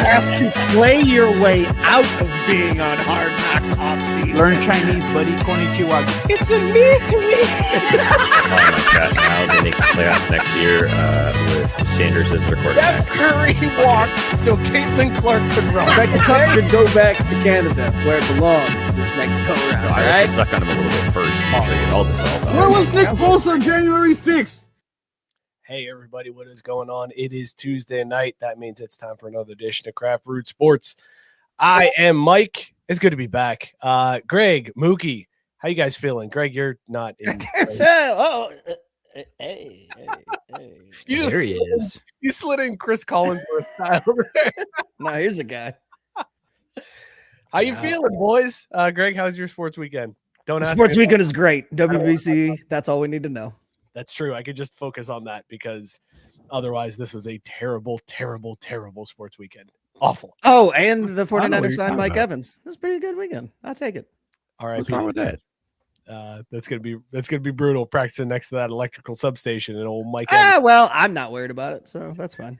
have to play your way out of being on Hard Knocks off-season. Learn Chinese, buddy. Konnichiwa. It's a me. Oh my God! Now they make the playoffs next year with Sanders as their quarterback. Steph Curry walked so Caitlin Clark could run. The cup should go back to Canada where it belongs this next go round. No, I like to suck on him a little bit first. Make sure I get all this all done. Where was Nick Bosa on January 6th? Hey, everybody, what is going on? It is Tuesday night. That means it's time for another edition of Craft Brewed Sports. I am Mike. It's good to be back. Greg, Mookie, how you guys feeling? Greg, you're not in. Hey. There he is. You slid in Chris Collinsworth style. No, here's a guy. How you feeling, boys? Greg, how's your sports weekend? Don't ask Sports me weekend is great. WBC, that's all we need to know. That's true. I could just focus on that because otherwise this was a terrible, terrible, terrible sports weekend. Awful. Oh, and the I don't know what 49ers you're signed talking Mike about. Evans. That's a pretty good weekend. I'll take it. All right. What's wrong with that? That's gonna be brutal practicing next to that electrical substation and old Mike Evans. Well, I'm not worried about it, so that's fine.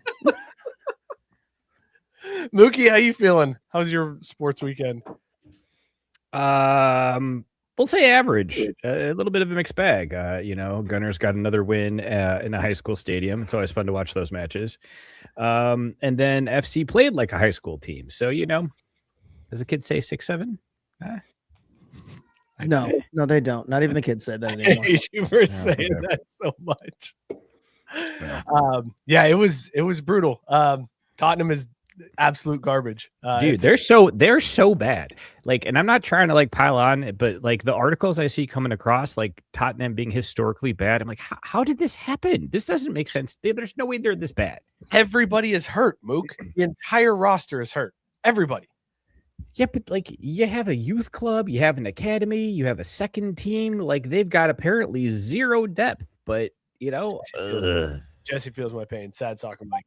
Mookie, how you feeling? How's your sports weekend? We'll say average, a little bit of a mixed bag. Gunners got another win in a high school stadium. It's always fun to watch those matches. And then FC played like a high school team. So, does the kids say 6-7? No, they don't. Not even the kids said that I anymore. hate you for saying whatever. that so much. Yeah. It was brutal. Tottenham is absolute garbage. Dude, they're so bad. Like, and I'm not trying to like pile on, but like the articles I see coming across, like Tottenham being historically bad, I'm like, how did this happen? This doesn't make sense. There's no way they're this bad. Everybody is hurt, Mook. The entire roster is hurt. Everybody. Yeah, but like you have a youth club, you have an academy, you have a second team. Like they've got apparently zero depth, but Jesse feels my pain. Sad soccer Mike.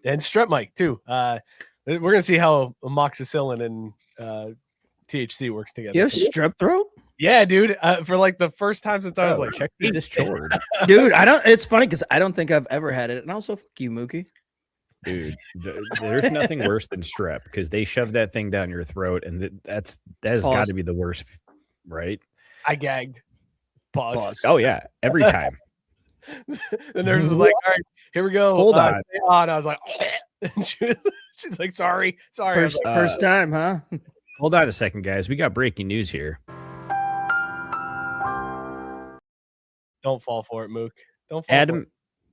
And strep Mike too. We're gonna see how amoxicillin and THC works together. You have strep throat? Yeah, dude. For like the first time since I was like, check the dischord. Dude, it's funny because I don't think I've ever had it. And also, fuck you, Mookie. Dude, there's nothing worse than strep because they shove that thing down your throat, and that has got to be the worst, right? I gagged. Pause. Oh yeah, every time. The nurse was like, "All right, here we go. Hold on." Stay on." I was like, and she's like, "Sorry." First time, huh? Hold on a second, guys. We got breaking news here. Don't fall for it, Mook. Don't fall for it.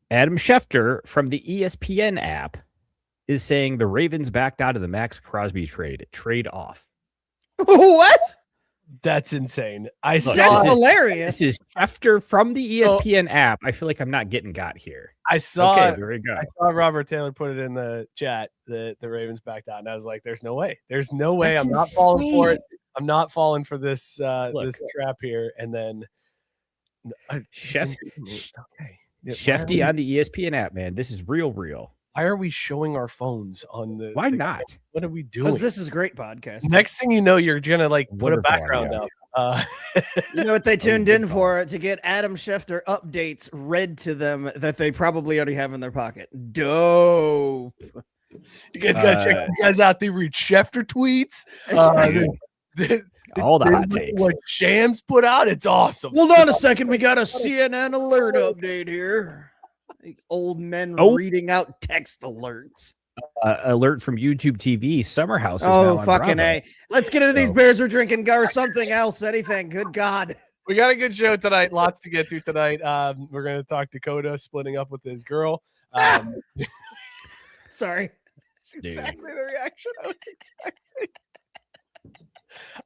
Adam Schefter from the ESPN app is saying the Ravens backed out of the Maxx Crosby trade off. What? That's insane. That's hilarious. This is Schefter from the ESPN app. I feel like I'm not getting got here. I saw very good. I saw Robert Taylor put it in the chat that the Ravens backed out, and I was like, "There's no way. There's no way. That's I'm not falling for it. I'm not falling for this this trap here." And then Shefty on the ESPN app, man. This is real. Why are we showing our phones on the? Why not? What are we doing? Because this is great podcast. Next thing you know, you're gonna like put a Wonderful background idea. up. You know what they tuned in for? To get Adam Schefter updates read to them that they probably already have in their pocket. Dope. You guys gotta check these guys out. They read Schefter tweets. All the hot takes. What Shams put out, it's awesome. Hold on a second. We got a CNN alert update here. Old men reading out text alerts. Alert from YouTube TV. Summer House is now Oh, on fucking Bravo. A. Let's get into these beers we're drinking, or something else. Anything. Good God. We got a good show tonight. Lots to get to tonight. We're going to talk Dakota splitting up with his girl. Sorry. That's exactly the reaction I was expecting.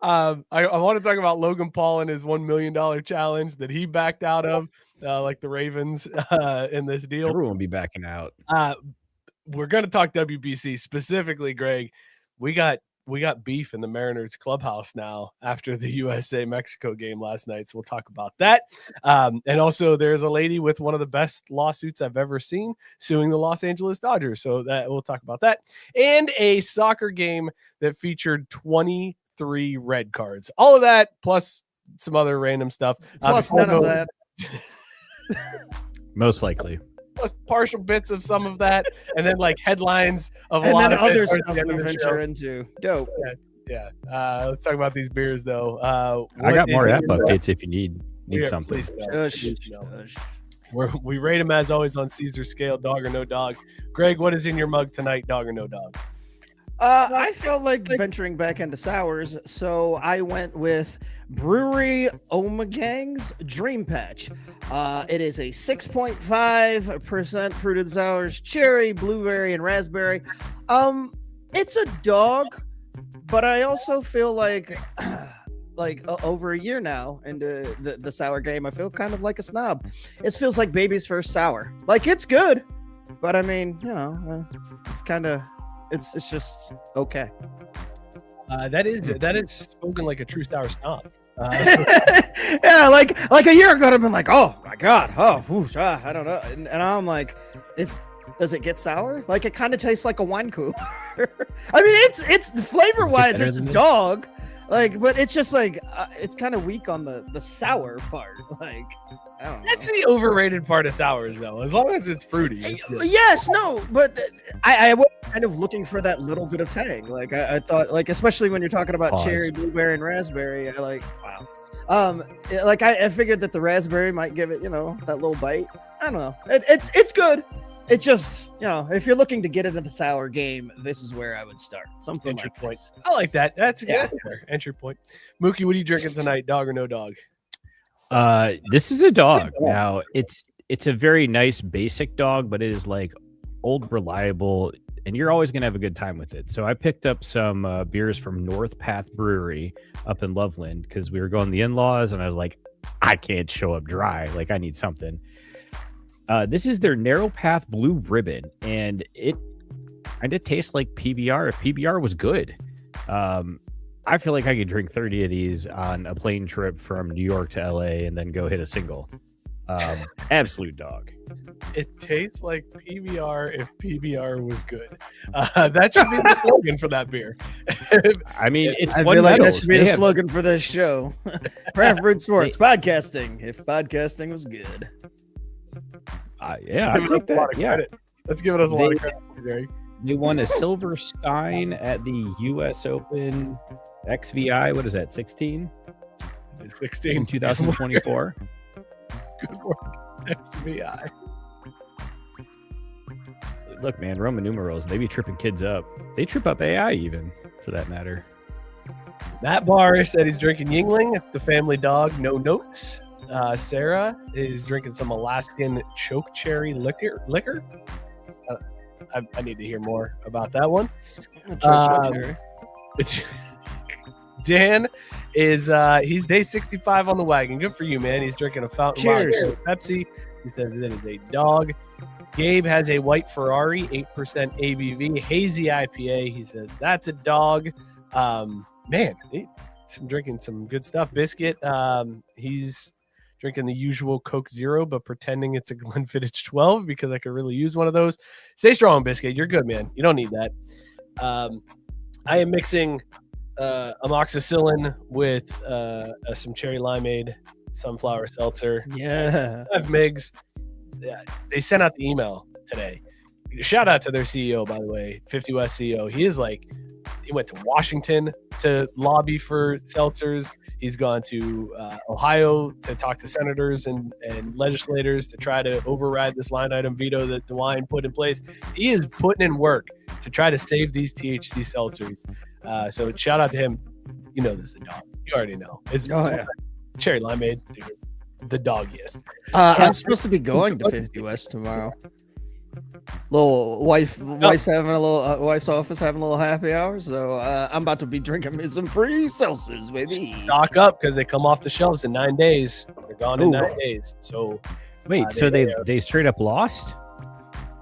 I want to talk about Logan Paul and his $1 million challenge that he backed out of, like the Ravens in this deal. Everyone will be backing out. We're going to talk WBC specifically, Greg. We got beef in the Mariners clubhouse now after the USA-Mexico game last night, so we'll talk about that. And also, there's a lady with one of the best lawsuits I've ever seen suing the Los Angeles Dodgers, so that we'll talk about that. And a soccer game that featured 23 red cards. All of that, plus some other random stuff. Plus none of that. Most likely. partial bits of some of that, and then like headlines of a And lot then of other it towards stuff the end we of the venture show. into. Dope. Yeah. Let's talk about these beers though. I got more app updates. updates if you need something. We rate them as always on Caesar scale, dog or no dog. Greg, what is in your mug tonight, dog or no dog? I felt like venturing back into sours, so I went with Brewery Omegang's Dream Patch. It is a 6.5% fruited sours, cherry, blueberry, and raspberry. It's a dog, but I also feel like over a year now into the sour game, I feel kind of like a snob. It feels like baby's first sour. Like, it's good, but I mean, it's kind of. It's just okay. That is spoken like a true sour snob. Yeah, like a year ago, I've been like, oh my god, I don't know, and I'm like, does it get sour? Like, it kind of tastes like a wine cooler. I mean, it's flavor wise, it's dog. Like, but it's just like it's kind of weak on the sour part. Like, I don't know. That's the overrated part of sours, though. As long as it's fruity. It's good. Yes, no, but I was kind of looking for that little bit of tang. Like, I thought, like, especially when you're talking about cherry, blueberry, and raspberry, wow. I figured that the raspberry might give it, that little bite. I don't know. It's good. It's just, if you're looking to get into the sour game, this is where I would start. Something entry like point. this. I like that. That's fair. Entry point. Mookie, what are you drinking tonight? Dog or no dog? This is a dog. Now, it's a very nice basic dog, but it is like old reliable, and you're always gonna have a good time with it. So I picked up some beers from North Path Brewery up in Loveland because we were going to the in-laws, and I was like, I can't show up dry. Like, I need something. This is their Narrow Path Blue Ribbon, and it kind of tastes like PBR if PBR was good. I feel like I could drink 30 of these on a plane trip from New York to LA and then go hit a single. Absolute dog. It tastes like PBR if PBR was good. That should be the slogan for that beer. I mean, I feel like that should be the slogan for this show. Craft Brewed Sports, podcasting if podcasting was good. Yeah, I take that. Yeah, let's give it us a lot of credit, Gary. They won a silver stein at the U.S. Open XVI. What is that? 16. 16 in 2024. Good work, XVI. Look, man, Roman numerals, they be tripping kids up. They trip up AI even, for that matter. Matt Barr said he's drinking Yingling, the family dog, no notes. Sarah is drinking some Alaskan choke cherry liquor. I need to hear more about that one. Dan is he's day 65 on the wagon. Good for you, man. He's drinking a fountain Cheers. Pepsi. He says it is a dog. Gabe has a white Ferrari, 8% ABV, hazy IPA. He says that's a dog. Man, he's drinking some good stuff. Biscuit, he's drinking the usual Coke Zero, but pretending it's a Glenfiddich 12 because I could really use one of those. Stay strong, Biscuit. You're good, man. You don't need that. I am mixing amoxicillin with some cherry limeade, sunflower seltzer. Yeah. 5 MIGs. Yeah, they sent out the email today. Shout out to their CEO, by the way, 50 West CEO. He went to Washington to lobby for seltzers. He's gone to Ohio to talk to senators and legislators to try to override this line item veto that DeWine put in place. He is putting in work to try to save these THC seltzers. So shout out to him. You know this is a dog. You already know. It's cherry limeade. Dude, it's the doggiest. I'm supposed to be going to 50 West tomorrow. Wife's having a little wife's office having a little happy hour, so I'm about to be drinking me some free seltzers, baby. Stock up because they come off the shelves in 9 days. They're gone in 9 days. So wait, so they straight up lost?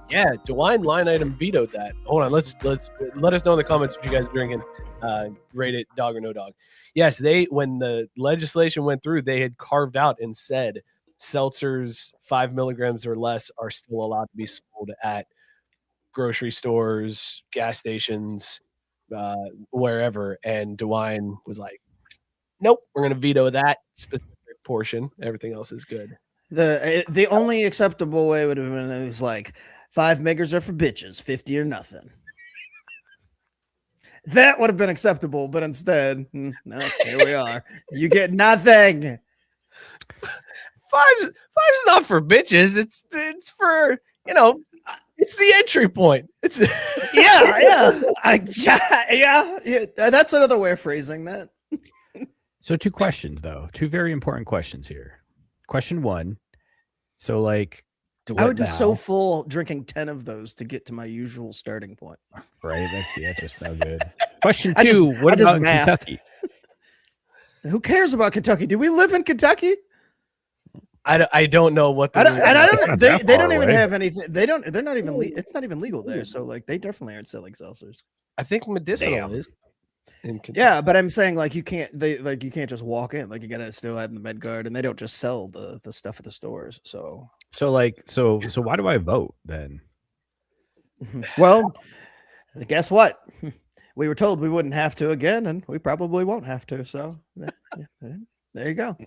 Yeah, DeWine line item vetoed that. Hold on, let's let us know in the comments what you guys are drinking. Rate it dog or no dog. Yes, when the legislation went through, they had carved out and said seltzers 5 milligrams or less are still allowed to be sold at grocery stores, gas stations, wherever. And DeWine was like, nope, we're going to veto that specific portion. Everything else is good. The only acceptable way would have been it was like 5 megers are for bitches, 50 or nothing. That would have been acceptable, but instead, no, here we are. You get nothing. Five's not for bitches. It's for, it's the entry point. It's Yeah. That's another way of phrasing that. So 2 questions, though. 2 very important questions here. Question 1. So, like, I would be so full drinking 10 of those to get to my usual starting point. Right. That's just no good. Question 2. What about Kentucky? Who cares about Kentucky? Do we live in Kentucky? I don't know what They don't even away. have anything. They're not even. It's not even legal there. So like, they definitely aren't selling seltzers. I think medicinal is. In Kentucky. Yeah, but I'm saying like you can't. You can't just walk in. Like you gotta still have the med card, and they don't just sell the stuff at the stores. So why do I vote then? well, guess what? We were told we wouldn't have to again, and we probably won't have to. So there you go.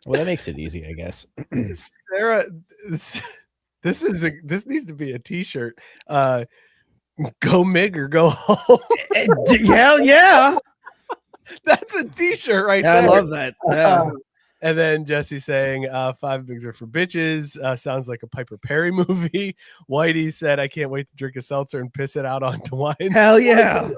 Well, that makes it easy, I guess. Sarah, this needs to be a T-shirt. Go Mig or go home. Hell yeah. That's a T-shirt right Yeah, there. I love that. Yeah. And then Jesse saying 5 bigs are for bitches. Sounds like a Piper Perry movie. Whitey said, I can't wait to drink a seltzer and piss it out on DeWine. Hell yeah.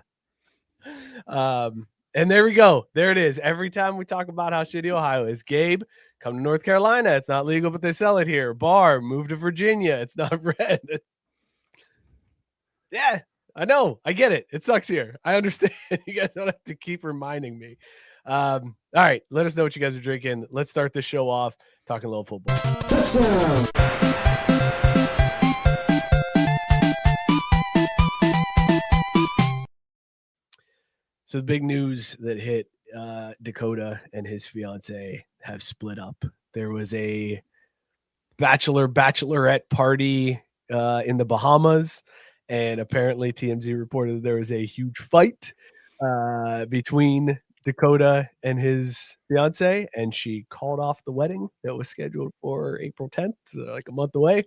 And there we go. There it is. Every time we talk about how shitty Ohio is, Gabe, come to North Carolina. It's not legal, but they sell it here. Bar, move to Virginia. It's not red. Yeah, I know. I get it. It sucks here. I understand. You guys don't have to keep reminding me. All right. Let us know what you guys are drinking. Let's start this show off talking a little football. So the big news that hit Dakota and his fiancée have split up. There was a bachelorette party in the Bahamas, and apparently TMZ reported that there was a huge fight between Dakota and his fiancée, and she called off the wedding that was scheduled for April 10th, like a month away,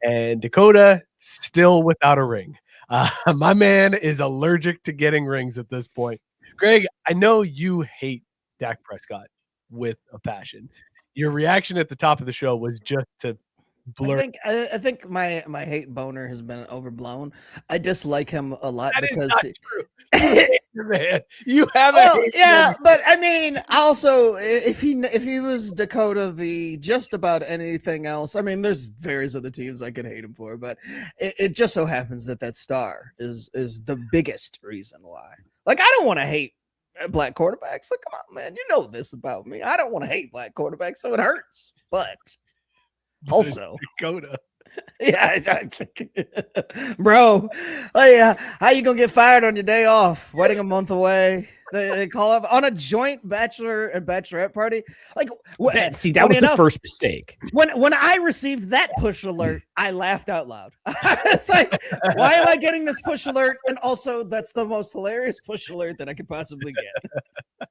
and Dakota still without a ring. My man is allergic to getting rings at this point. Greg, I know you hate Dak Prescott with a passion. Your reaction at the top of the show was just to blur. I think my hate boner has been overblown. I dislike him a lot That because is not true. Man, you haven't. but I mean, also if he was Dakota the just about anything else, I mean, there's various other teams I could hate him for, but it just so happens that star is the biggest reason why. Like, I don't want to hate black quarterbacks. Like, come on, man, you know this about me. I don't want to hate black quarterbacks, so it hurts. But also, Dakota. yeah, bro. How you gonna get fired on your day off? Wedding a month away. They call up on a joint bachelor and bachelorette party. Like, See, that was the first mistake. When I received that push alert, I laughed out loud. It's like, why am I getting this push alert? And also, that's the most hilarious push alert that I could possibly get.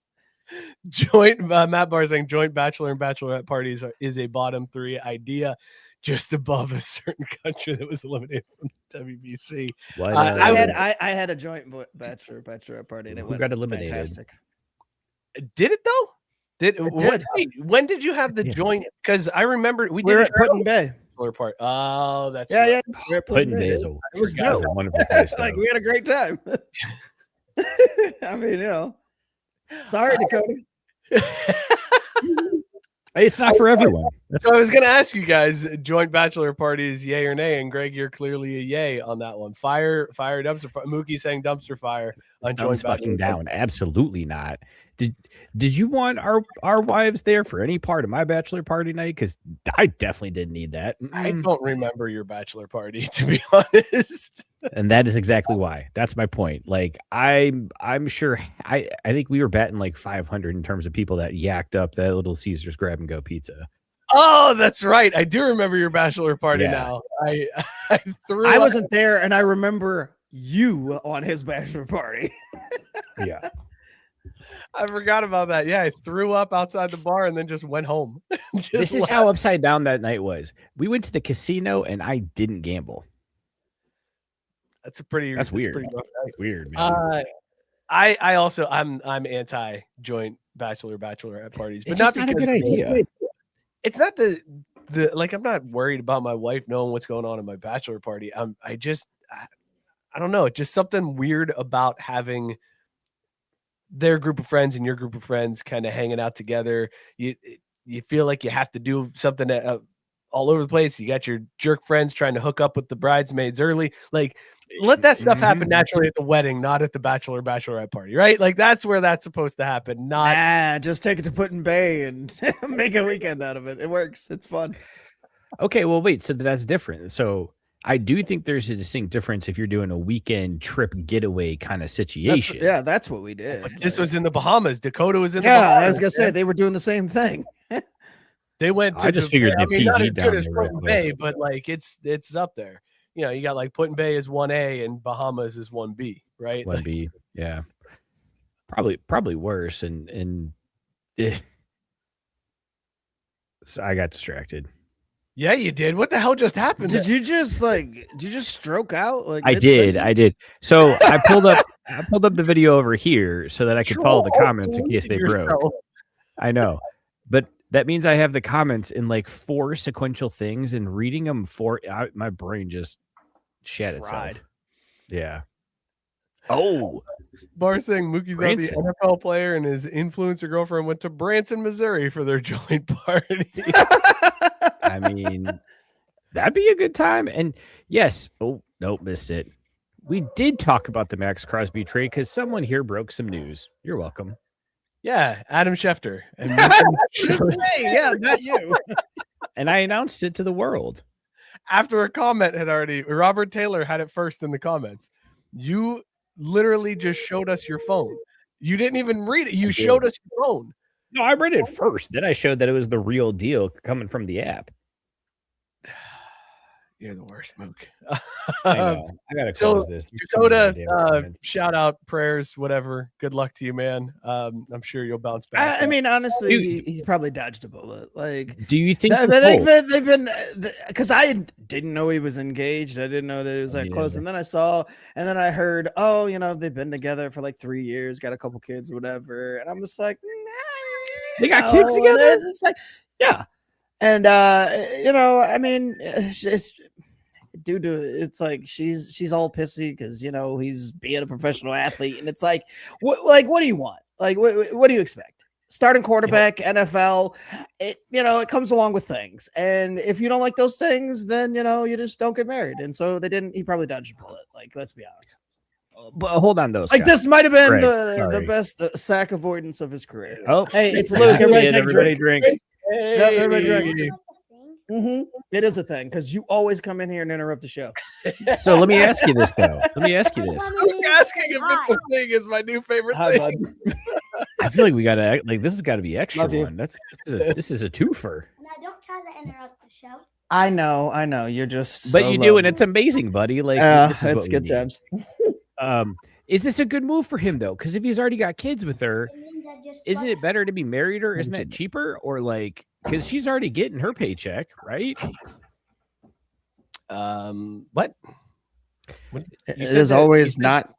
Joint Matt Barr saying joint bachelor and bachelorette parties is a bottom 3 idea, just above a certain country that was eliminated from WBC. I had a joint bachelorette party and it went got eliminated? Fantastic. Did it though? Did. When did you have the joint? Because I remember we were did at Putin Bay. Part. Oh, that's yeah, right. yeah. We were at Putin Bay is it was dope. a wonderful place. Like, we had a great time. I mean, sorry, Dakota. It's not for everyone. So I was going to ask you guys, joint bachelor parties, yay or nay? And Greg, you're clearly a yay on that one. Fire, dumpster fire. Mookie saying dumpster fire on joint fucking bachelor. down. Absolutely not. Did you want our wives there for any part of my bachelor party night? Because I definitely didn't need that. I don't remember your bachelor party, to be honest. And that is exactly why. That's my point. Like, I'm sure I think we were batting like 500 in terms of people that yacked up that Little Caesars grab and go pizza. Oh, that's right. I do remember your bachelor party now. I wasn't there, and I remember you on his bachelor party. Yeah. I forgot about that. Yeah, I threw up outside the bar and then just went home. This is how upside down that night was. We went to the casino and I didn't gamble. That's weird. Pretty rough night. Weird, man. I also I'm anti joint bachelorette parties, but It's not just not a because good idea. It's not the like I'm not worried about my wife knowing what's going on in my bachelor party. I don't know, just something weird about having their group of friends and your group of friends kind of hanging out together. You feel like you have to do something all over the place. You got your jerk friends trying to hook up with the bridesmaids early. Like, let that stuff happen naturally at the wedding, not at the bachelorette party, right? Like, that's where that's supposed to happen. Not just take it to Put-in-Bay and make a weekend out of it. It works. It's fun. Okay, well, wait. So that's different. So I do think there's a distinct difference if you're doing a weekend trip getaway kind of situation. That's what we did. But this was in the Bahamas. Dakota was in the Bahamas. I was gonna say they were doing the same thing. They went to I just figured the PG not as down good as there Put in real Bay, but like it's up there. You know, you got like Put in Bay is 1A and Bahamas is 1B, right? 1B, yeah. Probably worse. And so I got distracted. Yeah, you did. What the hell just happened? Did you just stroke out? Like I did. So I pulled up the video over here so that I could follow the comments in case they broke. I know. But that means I have the comments in like 4 sequential things, and reading them my brain just shat itself. Yeah. Oh, Bar saying Mookie thought the NFL player and his influencer girlfriend went to Branson, Missouri for their joint party. I mean, that'd be a good time. And yes, missed it. We did talk about the Maxx Crosby trade because someone here broke some news. You're welcome. Yeah, Adam Schefter. And yeah, not you. And I announced it to the world. After a comment had already, Robert Taylor had it first in the comments. You literally just showed us your phone. You didn't even read it. You showed us your phone. No, I read it first. Then I showed that it was the real deal coming from the app. You're the worst, Mook. I know. I gotta close this. Dakota, shout out, prayers, whatever. Good luck to you, man. I'm sure you'll bounce back. I mean, honestly, he's probably dodged a bullet. Like, do you think they've been? Because I didn't know he was engaged. I didn't know that it was that close. And then then I heard, they've been together for like 3 years, got a couple kids, whatever. And I'm just like, they got kids together. It's just like, yeah. And I mean, it's like she's all pissy because he's being a professional athlete, and it's like, what do you want? Like, what do you expect? Starting quarterback, NFL, it comes along with things, and if you don't like those things, then you just don't get married. And so they didn't. He probably dodged a bullet. Like, let's be honest. But hold on, those like guys. This might have been the best sack avoidance of his career. Oh, hey, it's Luke. Everybody drink. Hey. Yep, everybody drink. It is a thing because you always come in here and interrupt the show. So let me ask you this, though. Asking if it's a thing is my new favorite thing. I feel like we gotta this has got to be extra one. This is a twofer. Now don't try to interrupt the show. I know. You're just. But you do, and it's amazing, buddy. Like, this is it's good times. Is this a good move for him though? Because if he's already got kids with her, isn't it better to be married or isn't that cheaper? Or like, because she's already getting her paycheck, right? What? It is always not.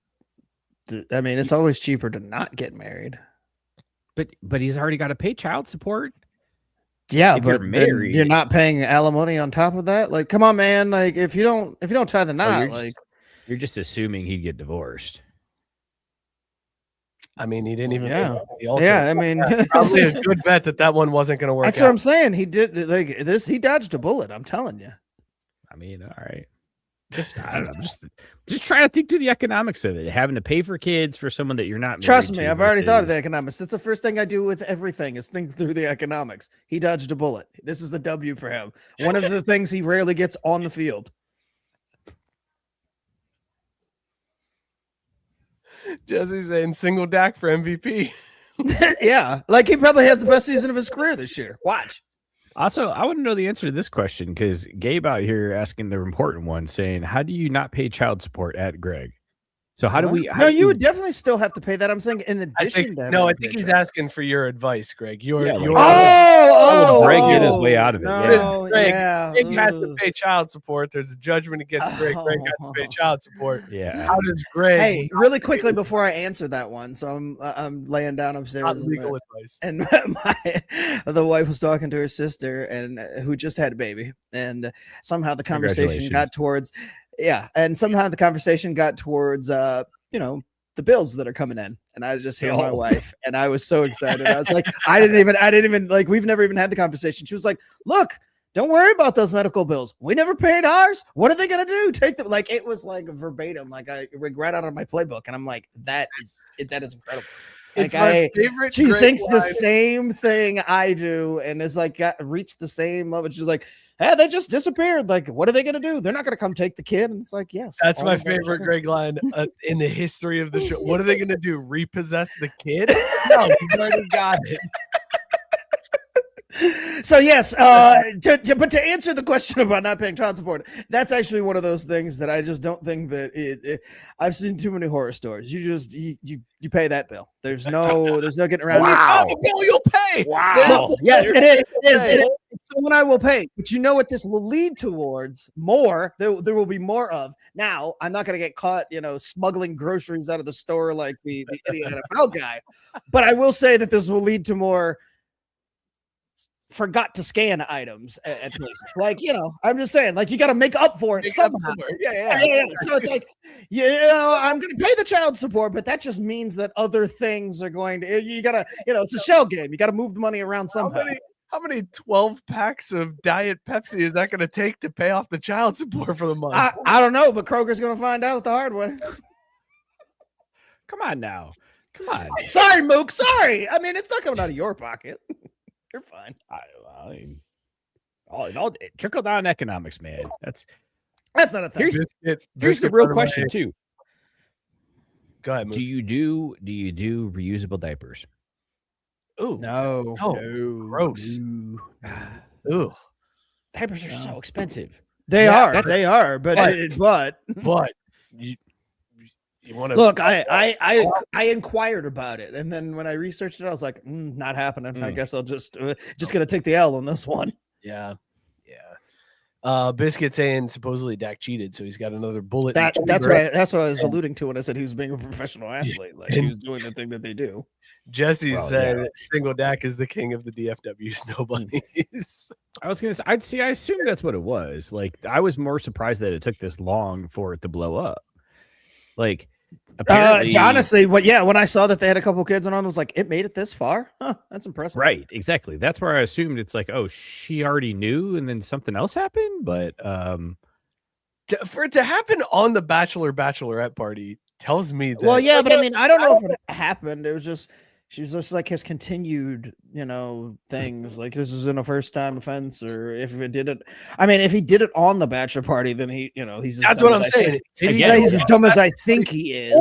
I mean, it's always cheaper to not get married. But he's already got to pay child support. Yeah, if but you're married, you're not paying alimony on top of that. Like, come on, man. Like, if you don't tie the knot, you're just assuming he'd get divorced. I mean, he didn't even. Yeah, I mean, probably a good bet that one wasn't going to work. That's what I'm saying. He did like this. He dodged a bullet. I'm telling you. I mean, all right. I don't know. Just trying to think through the economics of it. Having to pay for kids for someone that you're not. Trust me, I've already thought of the economics. It's the first thing I do with everything is think through the economics. He dodged a bullet. This is a W for him. One of the things he rarely gets on the field. Jesse's saying single Dak for MVP. Yeah, like he probably has the best season of his career this year. Watch. Also, I want to know the answer to this question because Gabe out here asking the important one, saying, "How do you not pay child support at Greg?" So how do we? No, you would definitely still have to pay that. I'm saying in I addition think, to no, I having think to he's pay asking for your advice, Greg. Your Greg get his way out of it, No, Greg, yeah. Greg has to pay child support. There's a judgment against Greg. Greg has to pay child support. Yeah. How does Greg? Hey, really quickly before I answer that one, so I'm laying down not upstairs, legal advice. and the wife was talking to her sister, and who just had a baby, and somehow the conversation got towards, the bills that are coming in, and I just hear my wife, and I was so excited. I was like, I didn't even like, we've never even had the conversation. She was like, look, don't worry about those medical bills. We never paid ours. What are they gonna do? Take them? Like, it was like verbatim, like I read out of my playbook, and I'm like, that is incredible. Like, It's my favorite. she Greg thinks the line. same thing I do, and is like reached the same level. She's like, hey, they just disappeared. Like, what are they gonna do? They're not gonna come take the kid. And it's like, yes, That's all my the better. favorite Greg line in the history of the show. What are they going to do? Repossess the kid? No, he's already got it. So yes, but to answer the question about not paying child support, that's actually one of those things that I just don't think that I've seen too many horror stories. You pay that bill. There's no getting around Wow. it. Oh, no, you'll pay. Wow. No, yes, it is. Hey. It is. Someone I will pay, but you know what this will lead towards? More. There will be more of. Now, I'm not going to get caught, smuggling groceries out of the store like the idiot NFL guy, but I will say that this will lead to more forgot to scan items at least. Like, I'm just saying, like, you got to make up for it somehow. Yeah. So it's like, I'm going to pay the child support, but that just means that other things are going to, you got to, it's a shell game. You got to move the money around somehow. How many 12 packs of Diet Pepsi is that going to take to pay off the child support for the month? I don't know, but Kroger's going to find out the hard way. Come on now. Come on. Sorry, Mook. Sorry. I mean, it's not coming out of your pocket. You're fine. All trickle down economics, man. That's not a thing. Here's the real question too. Go ahead. Do you do reusable diapers? Ooh, No. gross. Ooh, Diapers are so expensive. They Yeah, are, but but you want to look, I inquired about it, and then when I researched it, I was like, not happening. I guess I'll just gonna take the L on this one. Yeah. Biscuit saying supposedly Dak cheated, so he's got another bullet. That's what I was alluding to when I said he was being a professional athlete. Like, he was doing the thing that they do. Jesse said single Dak is the king of the DFW snow bunnies. I was gonna say, I assume that's what it was. Like, I was more surprised that it took this long for it to blow up. Like, apparently, honestly, when I saw that they had a couple kids on, I was like, it made it this far? Huh, that's impressive. right? Exactly. That's where I assumed it's like, oh, she already knew, and then something else happened. But For it to happen on the bachelorette party tells me that. Well, yeah, but I mean, I don't know if it happened. It was just she was just like his continued, things. Like, this isn't a first time offense, or if it did it. I mean, if he did it on the bachelor party, then he's That's what I'm saying. He's as dumb as I think he is.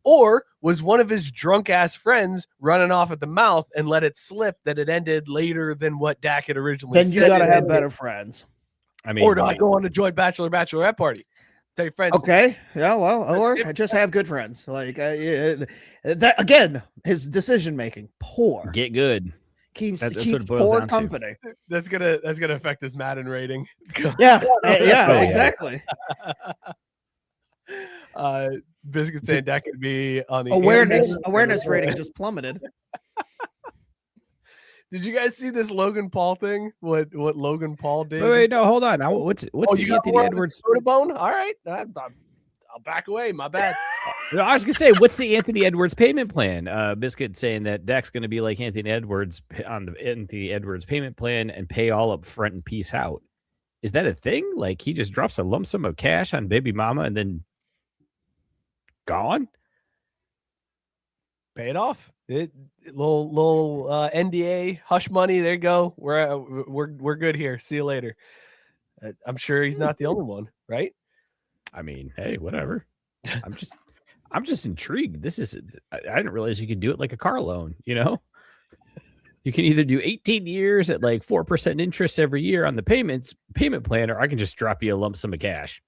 Or was one of his drunk ass friends running off at the mouth and let it slip that it ended later than what Dak had originally then said? you got to have better friends. I mean, Or do I go on a joint bachelorette party? Tell your friends. Okay. Yeah. Well, or just have good friends. Like, that again, his decision making poor. get good. Keeps That's what it boils poor down to. company. That's gonna affect his Madden rating. Yeah. yeah. Exactly. Biscuit saying that could be on the Awareness rating just plummeted. Did you guys see this Logan Paul thing? What Logan Paul did? Wait, no, hold on. What's the got Anthony more on the Edwards? soda bone? All right, I'll back away. My bad. No, I was gonna say, what's the Anthony Edwards payment plan? Biscuit saying that Dak's gonna be like Anthony Edwards on the Anthony Edwards payment plan and pay all up front and peace out. Is that a thing? Like, he just drops a lump sum of cash on baby mama and then gone? Pay it off. Little NDA hush money. There you go. We're good here. See you later. I'm sure he's not the only one, right? I mean, hey, whatever. I'm just intrigued. I didn't realize you could do it like a car loan, You can either do 18 years at like 4% interest every year on the payment plan, or I can just drop you a lump sum of cash.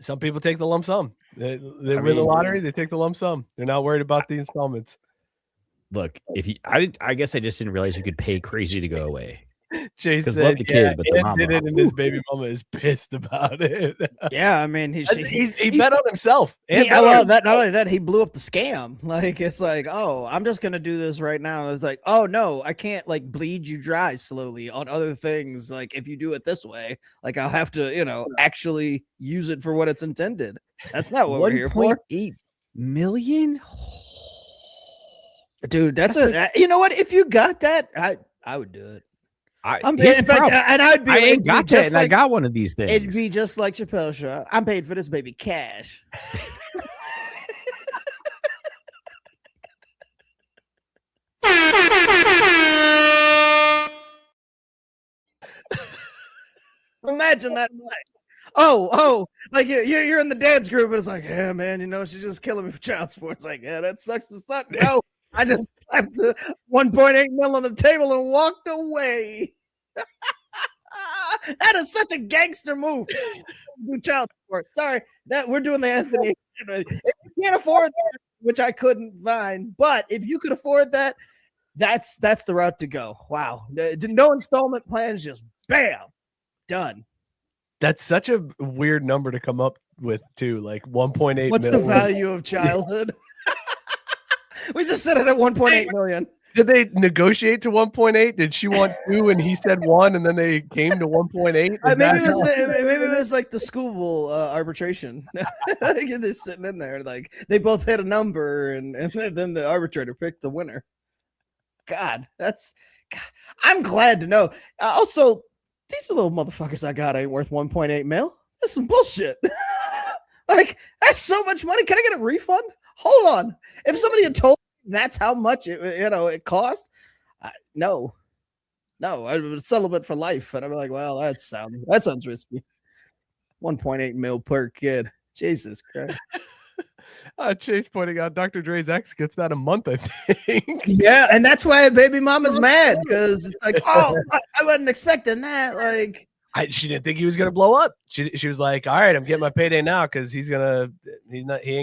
Some people take the lump sum. They win the lottery, they take the lump sum. They're not worried about the installments. Look, if you, I guess I just didn't realize you could pay crazy to go away. Chase Because said, love the kid, but the Ed mama. did it, and his baby mama is pissed about it. Yeah, I mean, he bet on himself. And well, that not only that, he blew up the scam. Like, it's like, oh, I'm just gonna do this right now. And it's like, oh no, I can't like bleed you dry slowly on other things. Like, if you do it this way, like I'll have to, actually use it for what it's intended. That's not what we're here for. 1.8 million? Dude, that's you know what? If you got that, I would do it. In fact, and I'd be. I ain't got that, and I got one of these things. It'd be just like Chappelle Show. I'm paid for this baby cash. Imagine that. Oh, like you're in the dance group, and it's like, yeah, man, she's just killing me for child support. It's like, yeah, that sucks to suck. No, I just slapped 1.8 mil on the table and walked away. That is such a gangster move. Do child support. Sorry, that we're doing the Anthony. If you can't afford that, which I couldn't find, but if you could afford that, that's the route to go. Wow, no installment plans, just bam, done. That's such a weird number to come up with, too. Like 1.8. What's the value of childhood? We just set it at 1.8 million. Did they negotiate to 1.8? Did she want 2 and he said 1, and then they came to 1.8? Maybe it was like the school arbitration. They're sitting in there like they both hit a number, and then the arbitrator picked the winner. God, I'm glad to know. Also, these little motherfuckers I got ain't worth 1.8 mil. That's some bullshit. Like, that's so much money. Can I get a refund? Hold on. If somebody had told me that's how much it cost, no, I would settle it for life. And I'd be like, well, that sounds risky. 1.8 mil per kid. Jesus Christ. Chase pointing out Dr. Dre's ex gets that a month, I think. Yeah, and that's why baby mama's mad, because it's like, oh, I wasn't expecting that. Like, she didn't think he was gonna blow up. She was like, all right, I'm getting my payday now because he ain't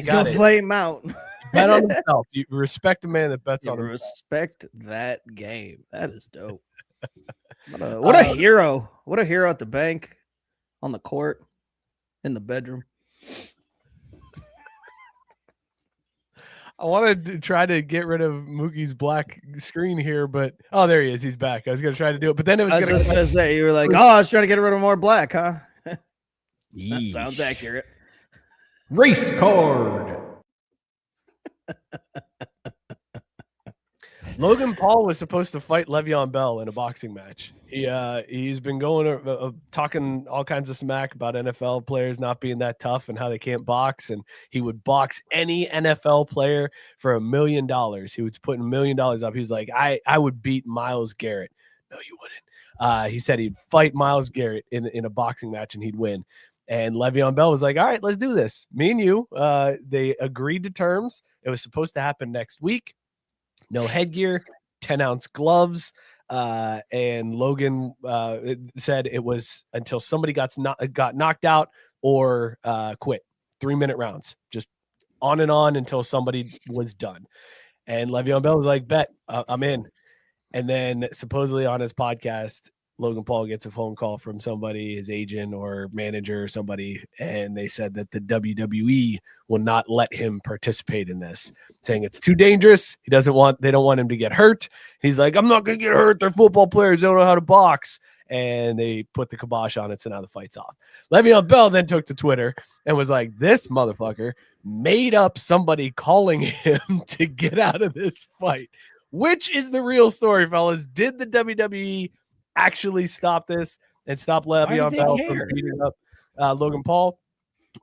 got it. Flame out. Bet on himself. You respect a man that bets on himself. Respect that game. That is dope. What a hero. What a hero at the bank, on the court, in the bedroom. I wanted to try to get rid of Mookie's black screen here, but there he is. He's back. I was going to try to do it, but then it was going to say, you were like, I was trying to get rid of more black, huh? That sounds accurate. Race card. Logan Paul was supposed to fight Le'Veon Bell in a boxing match. He's been going talking all kinds of smack about NFL players not being that tough and how they can't box, and he would box any NFL player for $1 million. He was putting $1 million up. He was like, I would beat Myles Garrett. No, you wouldn't. He said he'd fight Myles Garrett in a boxing match and he'd win. And Le'Veon Bell was like, all right, let's do this. Me and you. They agreed to terms. It was supposed to happen next week. No headgear, 10-ounce gloves. And Logan said it was until somebody got knocked out or quit. 3-minute rounds, just on and on until somebody was done. And Le'Veon Bell was like, bet, I'm in. And then supposedly on his podcast, Logan Paul gets a phone call from somebody, his agent or manager or somebody, and they said that the WWE will not let him participate in this, saying it's too dangerous. They don't want him to get hurt. He's like, I'm not going to get hurt. They're football players. They don't know how to box. And they put the kibosh on it, so now the fight's off. Le'Veon Bell then took to Twitter and was like, this motherfucker made up somebody calling him to get out of this fight. Which is the real story, fellas? Did the WWE actually stop this and stop Le'Veon Bell from beating up Logan Paul,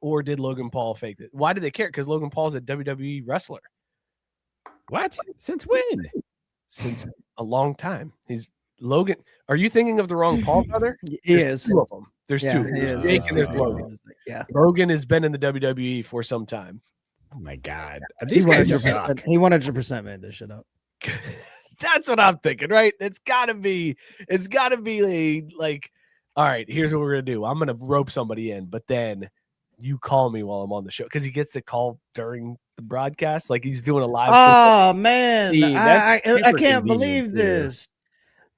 or did Logan Paul fake it? Why do they care? Because Logan Paul's a WWE wrestler. What? Since when? Since a long time. He's Logan. Are you thinking of the wrong Paul, brother? There's two of them. There's two. There's Jake and there's Logan. Yeah. Logan has been in the WWE for some time. Oh my God. These guys suck. He 100% made this shit up. That's what I'm thinking, right? It's gotta be like, all right, here's what we're gonna do. I'm gonna rope somebody in, but then you call me while I'm on the show, because he gets the call during the broadcast, like he's doing a live. Oh man, See, that's I super can't convenient, believe too. this.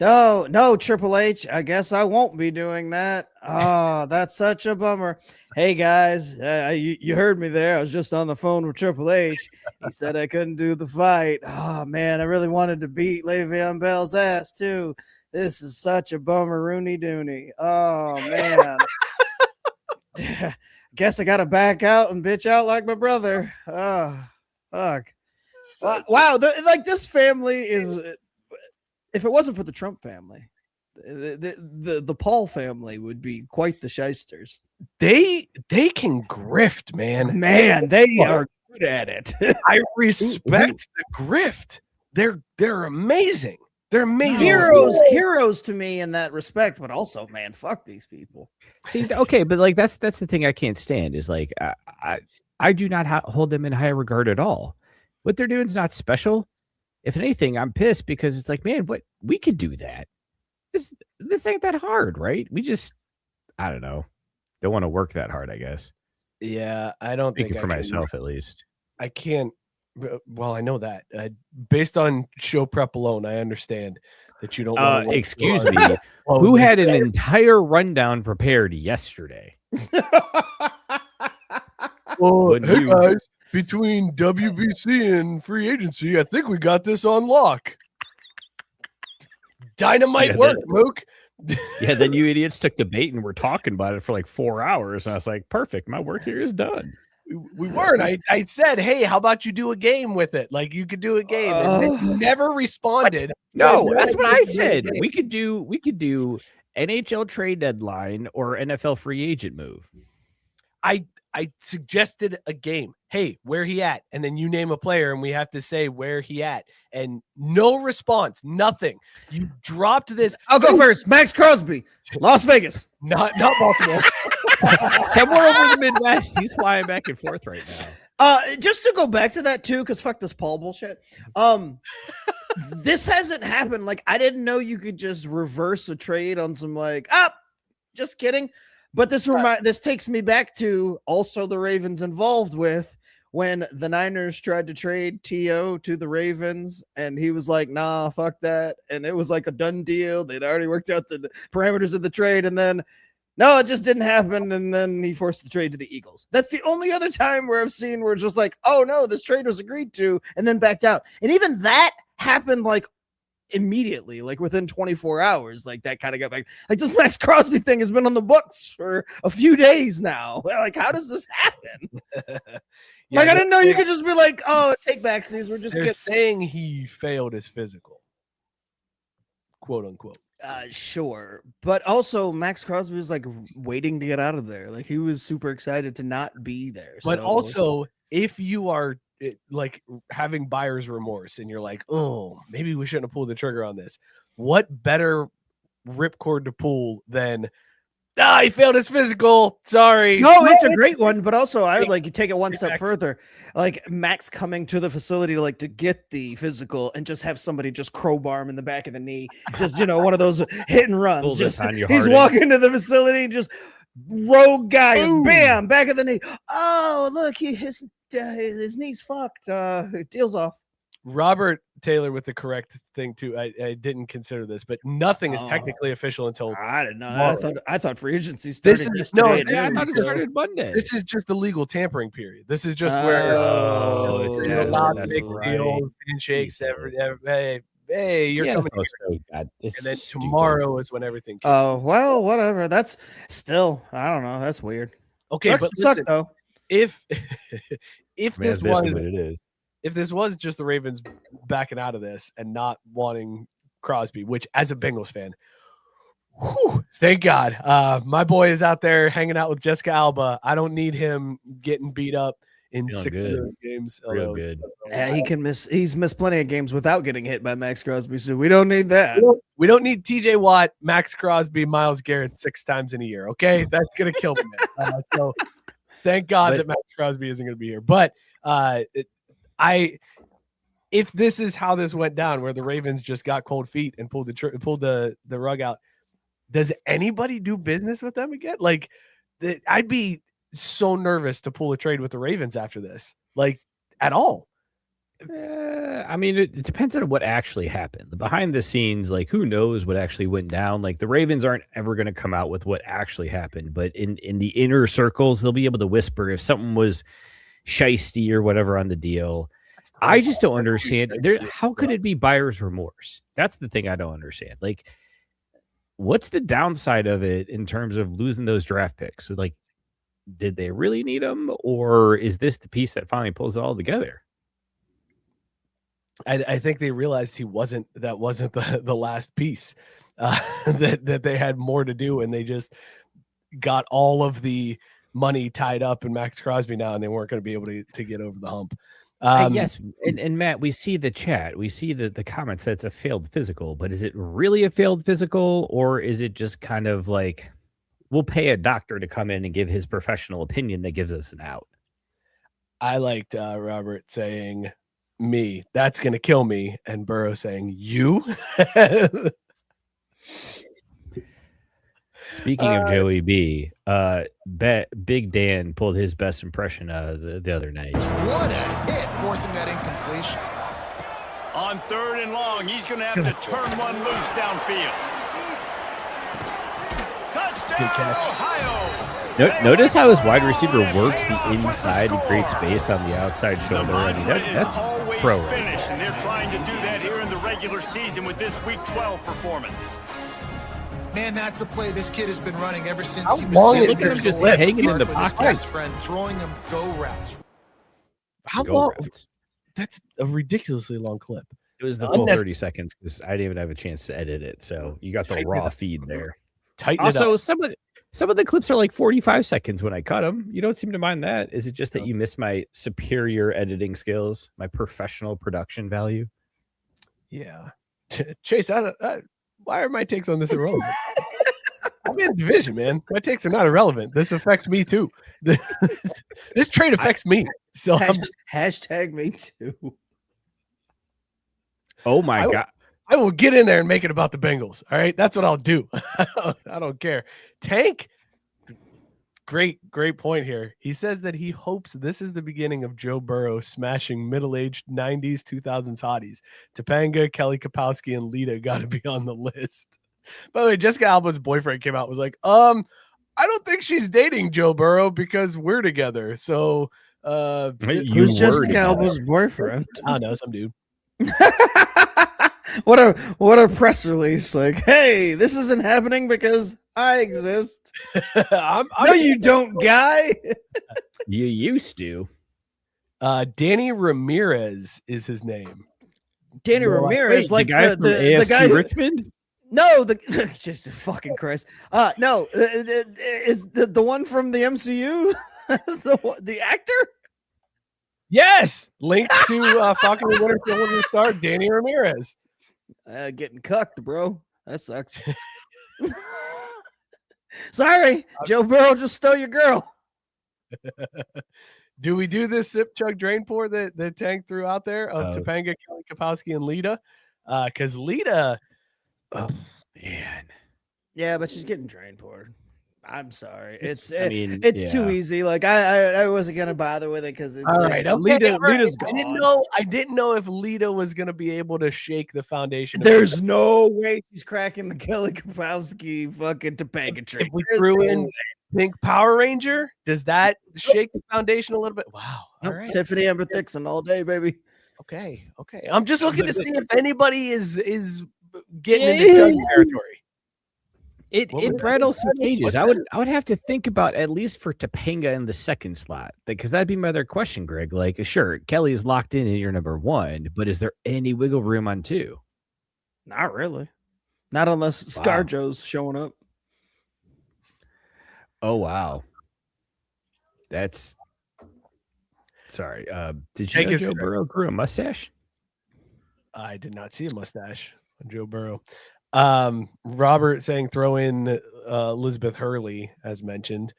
No, Triple H. I guess I won't be doing that. Oh, that's such a bummer. Hey guys, you heard me there. I was just on the phone with Triple H. He said I couldn't do the fight. Oh man, I really wanted to beat Le'Veon Bell's ass too. This is such a bummer, Rooney Dooney. Oh man. Guess I gotta back out and bitch out like my brother. Oh, fuck. Wow, this family is. If it wasn't for the Trump family, the Paul family would be quite the shysters. They can grift, man. Man, they are good at it. I respect the grift. They're amazing. They're amazing. Heroes to me in that respect, but also, man, fuck these people. See, okay, but like that's the thing I can't stand is like I do not hold them in high regard at all. What they're doing is not special. If anything, I'm pissed because it's like, man, what we could do that. This ain't that hard, right? We just, I don't know, don't want to work that hard, I guess. Yeah, I don't think Speaking for myself, at least. I can't. Well, I know that based on show prep alone, I understand that you don't. Want to excuse me. Who had an entire rundown prepared yesterday? Well, hey guys, between WBC and free agency, I think we got this on lock. Dynamite work, Mook. Yeah, then you idiots took the bait and were talking about it for like 4 hours. And I was like, perfect. My work here is done. We weren't. I said, hey, how about you do a game with it? Like you could do a game. And then you never responded. No, that's what I said. We could do NHL trade deadline or NFL free agent move. I suggested a game. Hey, where he at? And then you name a player and we have to say where he at. And no response, nothing. You dropped this. I'll go first. Maxx Crosby, Las Vegas. Not Baltimore. Somewhere over the Midwest. He's flying back and forth right now. Just to go back to that too, because fuck this Paul bullshit. This hasn't happened. Like, I didn't know you could just reverse a trade on some just kidding. But this takes me back to also the Ravens involved with when the Niners tried to trade T.O. to the Ravens, and he was like, nah, fuck that. And it was like a done deal. They'd already worked out the parameters of the trade, and then no, it just didn't happen. And then he forced the trade to the Eagles. That's the only other time where I've seen where it's just like, oh no, this trade was agreed to, and then backed out. And even that happened like immediately, like within 24 hours, like that kind of got back. Like this Maxx Crosby thing has been on the books for a few days now. Like, how does this happen? Yeah, like, I didn't know you could just be like, oh, take backs. These were just saying he failed his physical, quote unquote. Sure, but also Maxx Crosby was like waiting to get out of there. Like he was super excited to not be there. But also, if you are like having buyer's remorse and you're like, oh, maybe we shouldn't have pulled the trigger on this. What better ripcord to pull than he failed his physical. Sorry. No, it's a great one, but also I would like to take it one step further. Like Max coming to the facility to get the physical and just have somebody just crowbar him in the back of the knee. Just, one of those hit and runs. Just, he's walking to the facility, just rogue guy, just bam, back of the knee. Oh, look, his knee's fucked. Deal's off. Robert Taylor with the correct thing too. I didn't consider this, but nothing is technically official until I didn't know. I thought free agency started. I thought it started Monday. This is just the legal tampering period. This is just where you're allowed to make deals, handshakes. Hey, you're coming here. And then tomorrow is when everything kicks in. Well, whatever. That's still, I don't know. That's weird. Okay, but listen, though. If this was what it is. If this was just the Ravens backing out of this and not wanting Crosby, which as a Bengals fan, thank God. My boy is out there hanging out with Jessica Alba. I don't need him getting beat up in 6 games. Real good. Yeah, he's missed plenty of games without getting hit by Maxx Crosby, so we don't need that. We don't need TJ Watt, Maxx Crosby, Myles Garrett 6 times in a year. Okay, that's gonna kill me. So thank God that Maxx Crosby isn't gonna be here. But if this is how this went down, where the Ravens just got cold feet and pulled the rug out, does anybody do business with them again? Like, I'd be so nervous to pull a trade with the Ravens after this, like at all. I mean, it depends on what actually happened. The behind the scenes, like who knows what actually went down. Like the Ravens aren't ever going to come out with what actually happened, but in the inner circles, they'll be able to whisper if something was shisty or whatever on the deal. I just don't understand. How could it be buyer's remorse? That's the thing I don't understand. Like, what's the downside of it in terms of losing those draft picks? So, like, did they really need them, or is this the piece that finally pulls it all together? I think they realized that wasn't the last piece, that they had more to do, and they just got all of the money tied up in Maxx Crosby now, and they weren't going to be able to get over the hump. Yes, and Matt, we see the chat, we see the comments that it's a failed physical, but is it really a failed physical, or is it just kind of like we'll pay a doctor to come in and give his professional opinion that gives us an out? I liked Robert saying, "Me, that's going to kill me," and Burrow saying, "You." Speaking of Joey B, Big Dan pulled his best impression out of the other night. What a hit, forcing that incompletion. On 3rd and long, he's going to have to turn one loose downfield. Touchdown, Ohio! Notice how his wide receiver works the inside to create space on the outside shoulder. I mean, that's pro. Finish, and they're trying to do that here in the regular season with this Week 12 performance. Man, that's a play this kid has been running ever since How he long was is him just hanging in the with his pocket? best friend, throwing him go routes. How Go long? routes. That's a ridiculously long clip. It was the full 30 seconds because I didn't even have a chance to edit it. So you got the raw feed there. Tighten it Also, up. some of the clips are like 45 seconds when I cut them. You don't seem to mind that. Is it just that you miss my superior editing skills, my professional production value? Yeah. Chase, why are my takes on this irrelevant? I'm in division, man. My takes are not irrelevant. This affects me too. This trade affects me. So Hashtag me too. Oh my God. I will get in there and make it about the Bengals. All right. That's what I'll do. I don't care. Tank. Great point here. He says that he hopes this is the beginning of Joe Burrow smashing middle-aged 90s, 2000s hotties. Topanga, Kelly Kapowski, and Lita got to be on the list. By the way, Jessica Alba's boyfriend came out and was like, I don't think she's dating Joe Burrow because we're together. So who's Jessica Alba's boyfriend? I don't know, some dude. What a press release! Like, hey, this isn't happening because I exist. No, you don't, guy. You used to. Danny Ramirez is his name. Danny Ramirez, like the guy from AFC guy Richmond. No, just fucking Christ. No, is the one from the MCU, the actor? Yes, linked to Falcon and Winter Soldier star Danny Ramirez. Getting cucked, bro. That sucks. Sorry, Joe Burrow just stole your girl. Do we do this sip, chug, drain pour that Tank threw out there of Topanga, Kelly Kapowski, and Lita? Because Lita, oh man, yeah, but she's getting drain poured. I'm sorry. It's too easy. Like I wasn't gonna bother with it because it's all right. Lita's gone. I didn't know if Lita was gonna be able to shake the foundation. There's no way she's cracking the Kelly Kapowski fucking Topanga tree. If we threw in Pink Power Ranger, does that shake the foundation a little bit? Wow. All right. Tiffany Amber Thixon all day, baby. Okay. I'm just looking to see if anybody is getting into Chug territory. It rattles some cages. I would have to think about at least for Topanga in the second slot, because that'd be my other question, Greg. Like, sure, Kelly's locked in and you're number one, but is there any wiggle room on two? Not really. Not unless ScarJo's showing up. Oh wow, that's sorry. Did you know Joe Burrow grew a mustache? I did not see a mustache on Joe Burrow. Robert saying throw in Elizabeth Hurley as mentioned.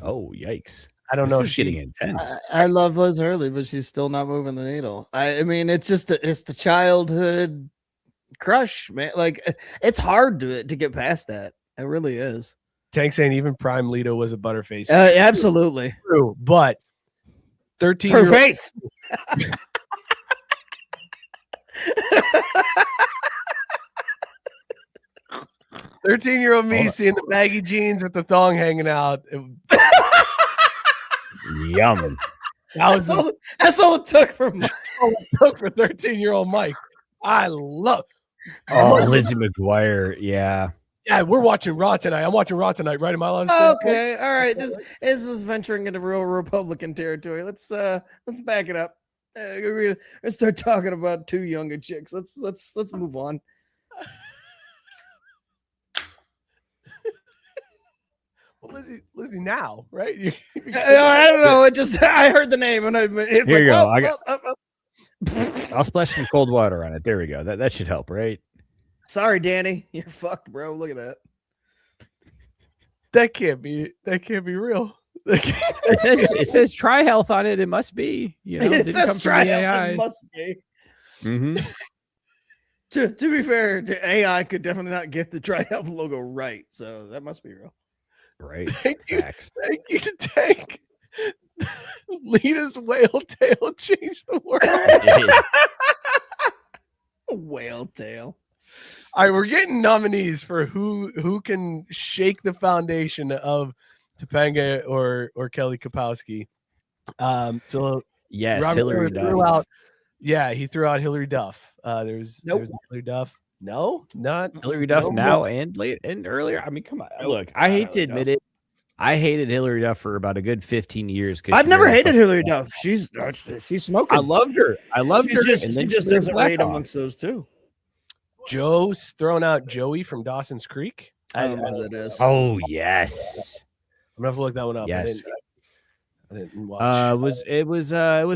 Oh yikes! I don't know if she's getting intense. I love Liz Hurley, but she's still not moving the needle. I mean, it's just it's the childhood crush, man. Like it's hard to get past that. It really is. Tank saying even Prime Lito was a butterface. Absolutely. True, but 13 Her face. 13-year-old me seeing the baggy jeans with the thong hanging out. Yum. That's all it took for Mike. Took for 13-year-old Mike. I love. Oh, Lizzie McGuire. Yeah. Yeah, we're watching Raw tonight. I'm watching Raw tonight, right? Am I allowed to say Okay, all right. This is venturing into real Republican territory. Let's back it up. Let's start talking about two younger chicks. Let's move on. Well, Lizzie now, right? I don't know. I heard the name and it's Here like, you go. I'll splash some cold water on it. There we go. That should help, right? Sorry, Danny. You're fucked, bro. Look at that. That can't be real. It says try health on it. It must be. You know, it says try health. It must be. Mm-hmm. To be fair, the AI could definitely not get the try health logo right, so that must be real. Right. Thank Facts. you to Tank. Lita's whale tail changed the world. Whale tail. All right, we're getting nominees for who can shake the foundation of Topanga or Kelly Kapowski. So yes, Robert Hillary threw Duff. out, he threw out Hillary Duff. There's Hillary Duff. No, not Hillary Duff now and late and earlier. I mean, come on. Look, I hate to admit it. I hated Hillary Duff for about a good 15 years. I've never hated Hillary Duff. She's smoking. I loved her. And then she just doesn't rate amongst those two. Joe's throwing out Joey from Dawson's Creek. I don't know who that is. Oh yes, I'm gonna have to look that one up. Yes. I didn't watch. It was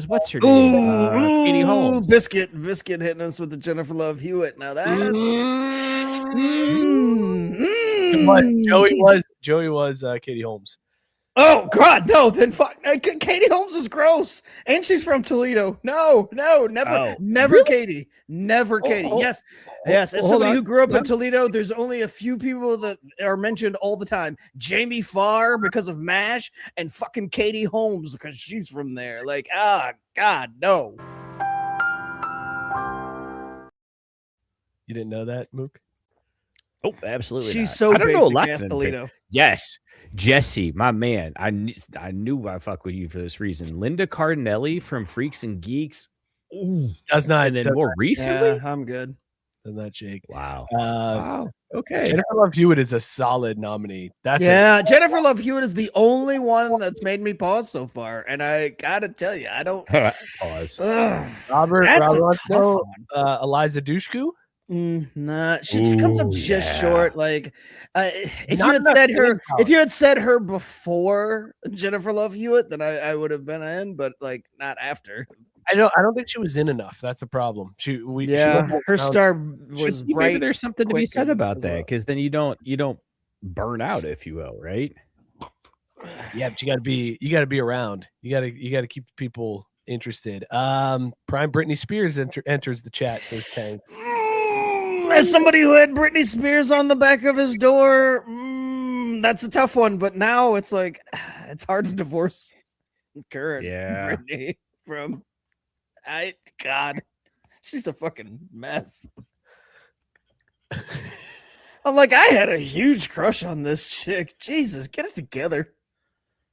what's her name? Katie Holmes. Biscuit hitting us with the Jennifer Love Hewitt. Now that's Joey was Katie Holmes. Oh God, no! Then fuck. Katie Holmes is gross, and she's from Toledo. No, never, never, really? Katie, never Katie. Yes. As somebody who grew up in Toledo, there's only a few people that are mentioned all the time: Jamie Farr because of MASH, and fucking Katie Holmes because she's from there. Like, God, no. You didn't know that, Mook? Oh, absolutely. She's not. so I don't know a lot basic ass Toledo. Yes. Jesse, my man. I knew I fuck with you for this reason. Linda Cardinelli from Freaks and Geeks. Ooh. Does not. And then more recently? Yeah, I'm good. Does not shake. Wow. Wow. Okay. Jennifer Love Hewitt is a solid nominee. Jennifer Love Hewitt is the only one that's made me pause so far. And I gotta tell you, I don't pause. Robert Eliza Dushku. Nah, she comes up just short. Like, if you had said her before Jennifer Love Hewitt, then I would have been in, but like not after. I don't think she was in enough. That's the problem. Her star was bright. Maybe there's something to be said about that, because then you don't burn out, if you will, right? Yeah, but you gotta be around. You gotta keep people interested. Prime Britney Spears enters the chat, says Tank. As somebody who had Britney Spears on the back of his door, that's a tough one. But now it's like it's hard to divorce current Britney from. God, she's a fucking mess. I'm like, I had a huge crush on this chick. Jesus, get it together.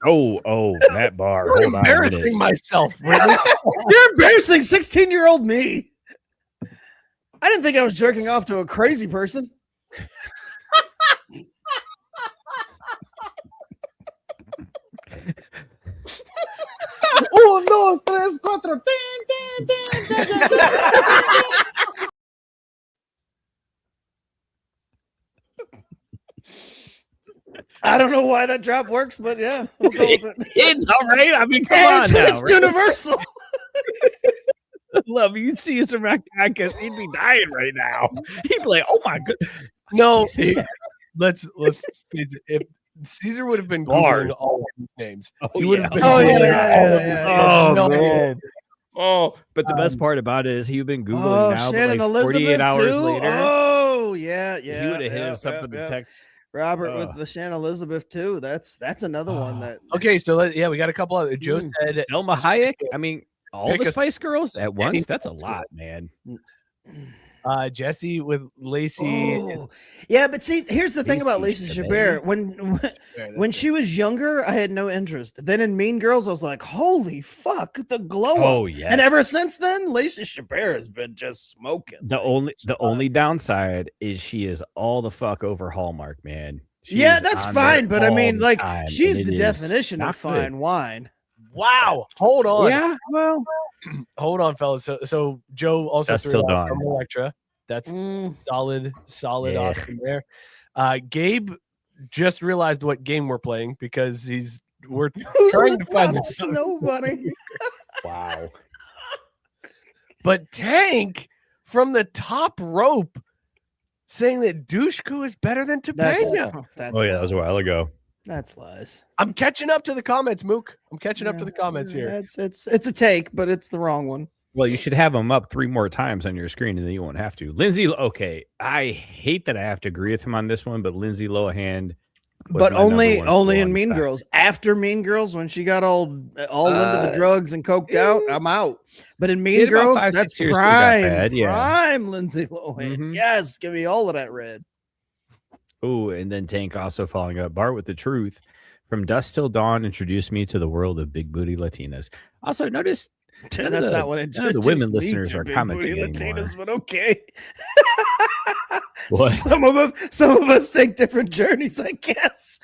Oh, Matt Barr. I'm embarrassing myself. Really? You're embarrassing 16-year-old me. I didn't think I was jerking off to a crazy person. Uno, dos, tres, cuatro. I don't know why that drop works, but yeah, we'll go with it. It's all right. I mean, come on now. It's universal. Love, you'd see us around because he'd be dying right now. He'd be like, "Oh my god!" No, let's face it. If Caesar would have been googling all of these names, he would have been. Man. But the best part about it is he'd been googling now, but like 48 hours later. Oh yeah. He would have hit us up in the text. Robert with the Shan Elizabeth too. That's another one that. Okay, so we got a couple of. Joe said Selma Hayek. I mean, all pick the a- Spice Girls at once. any That's a Spice lot, man. Jesse with Lacey. Oh, yeah, but see, here's the thing about Lacey Lacey Chabert. There, When that's she was younger, I had no interest. Then in Mean Girls, I was like, "Holy fuck, the glow up!" Oh yeah. And ever since then, Lacey Chabert has been just smoking. The only downside is she is all the fuck over Hallmark, man. She Yeah, is that's on fine, there but I all mean, the like, time, she's and the it is definition not of fine wine. Wow. Hold on. Yeah, well, Hold on, fellas. So Joe also That's threw still out done. from Electra. That's solid Yeah. option there. Gabe just realized what game we're playing because we're trying to find the Snow Bunny. wow. But Tank from the top rope saying that Dushku is better than Topanga. That's Oh yeah, that was a while ago. That's lies. I'm catching up to the comments, Mook. I'm catching up to the comments here. It's a take, but it's the wrong one. Well, you should have them up 3 more times on your screen, and then you won't have to. Lindsay, okay, I hate that I have to agree with him on this one, but Lindsay Lohan, was But my number only one only for in one Mean fact. Girls. After Mean Girls, when she got all into the drugs and coked out, I'm out. But in Mean had about Girls, 5-6 that's years till it got prime, bad, yeah. prime Lindsay Lohan. Mhm. Yes, give me all of that red. Oh, and then Tank also following up. Bart with the truth. From dusk till dawn, introduced me to the world of big booty Latinas. Also, notice none of That's the- not what none of the introduced women me listeners to are big commenting booty anymore. Latinas, but okay. What? Some of us take different journeys, I guess.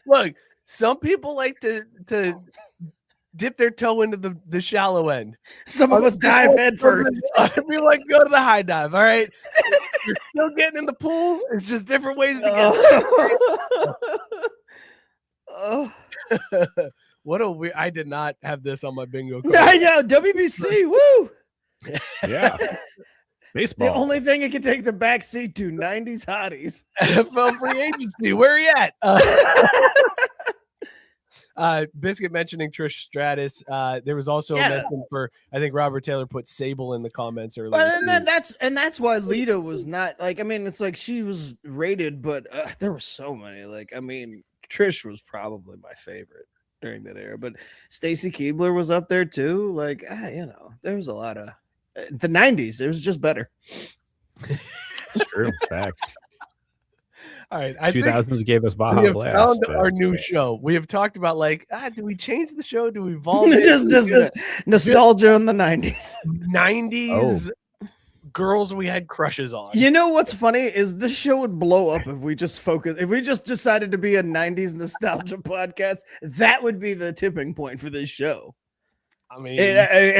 Look, some people like to dip their toe into the shallow end. Some of us dive head first. We like to go to the high dive. All right, you're still getting in the pool. It's just different ways to Oh. get there. What a weird! I did not have this on my bingo card. I know, WBC, woo! Yeah. The Baseball. only thing it can take the back seat to 90s hotties. NFL free agency. Where are you at? Biscuit mentioning Trish Stratus. There was also a mention for, I think Robert Taylor put Sable in the comments earlier. Well, and that's why Lita was not like. I mean, it's like she was rated, but there were so many. Like, I mean, Trish was probably my favorite during that era, but Stacy Keibler was up there too. Like, there was a lot of the 90s. It was just better. It's true. Fact. All right, I think 2000s gave us we Baja have Blast. found but- our new show. We have talked about do we change the show? Do we evolve it? just nostalgia in the 90s. 90s girls we had crushes on. You know what's funny is this show would blow up if we just decided to be a 90s nostalgia podcast. That would be the tipping point for this show. I mean,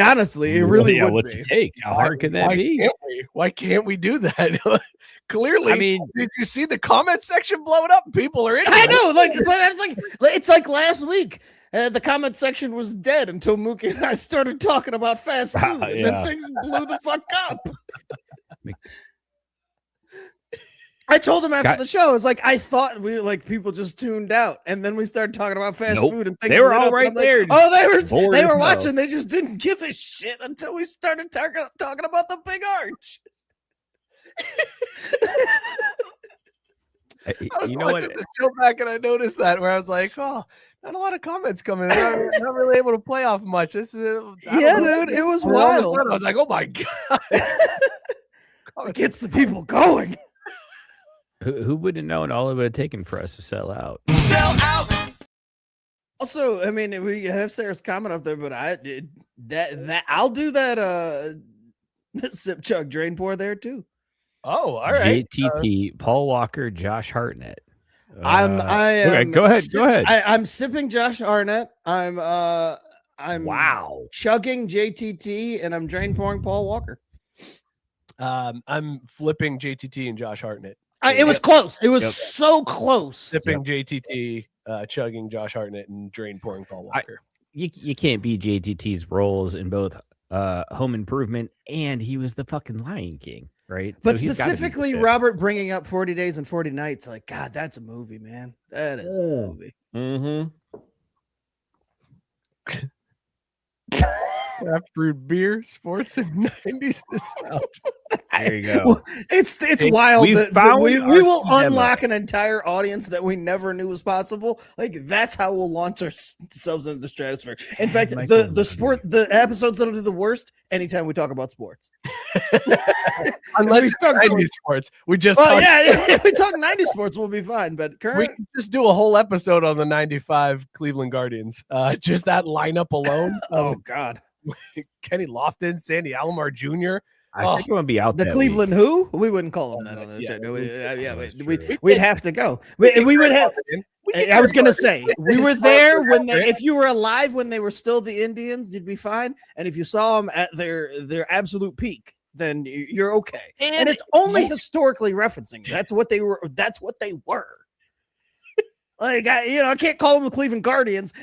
honestly, it really would what's be. it take? How hard can that be? Why can't we do that? Clearly, I mean, did you see the comment section blowing up? People are in. I know, but I was like, it's like last week. The comment section was dead until Mookie and I started talking about fast food, and then things blew the fuck up. I told him after the show, it's like I thought people just tuned out, and then we started talking about fast food and things. They were lit all up, right and I'm there. like, oh, bored they as were hell. watching. They just didn't give a shit until we started talking about the big arch. I was You know what? watching the show back and I noticed that where I was like, oh, not a lot of comments coming. Not really able to play off much. This is Dude, it was and all of a wild. sudden I was like, oh my god, It gets the people going. Who would have known all it would have taken for us to sell out? Sell out. Also, I mean, we have Sarah's comment up there, but I'll do that sip chug drain pour there too. Oh, all right. JTT, Paul Walker, Josh Hartnett. I am. Okay, go ahead. I'm sipping Josh Arnett. I'm Wow. chugging JTT, and I'm drain pouring Paul Walker. I'm flipping JTT and Josh Hartnett. It was close. It was so close. Sipping JTT, chugging Josh Hartnett, and drain pouring Paul Walker. You can't beat JTT's roles in both Home Improvement and he was the fucking Lion King, right? But So he's gotta beat the specifically, shit. Robert bringing up 40 Days and 40 Nights, like, God, that's a movie, man. That is a movie. Mm-hmm. Craft Brewed Beer, Sports, and 90s nostalgia. There you go. Well, it's wild we that found we our will demo. unlock an entire audience that we never knew was possible. Like that's how we'll launch ourselves into the stratosphere. In fact, the episodes that'll do the worst anytime we talk about sports. Unless we it's talk 90s sports. We just Well, talked- yeah, we talk 90s sports, we'll be fine. But we current, can just do a whole episode on the 95 Cleveland Guardians. Just that lineup alone. oh god, Kenny Lofton, Sandy Alomar Jr. I think I'm gonna be out the that Cleveland week. who? We wouldn't call them that on this. Yeah, that's We'd have to go. We would have. I was gonna say we were there when they. If you were alive when they were still the Indians, you'd be fine. And if you saw them at their absolute peak, then you're okay. And it's only historically referencing. That's what they were. That's what they were. Like I can't call them the Cleveland Guardians.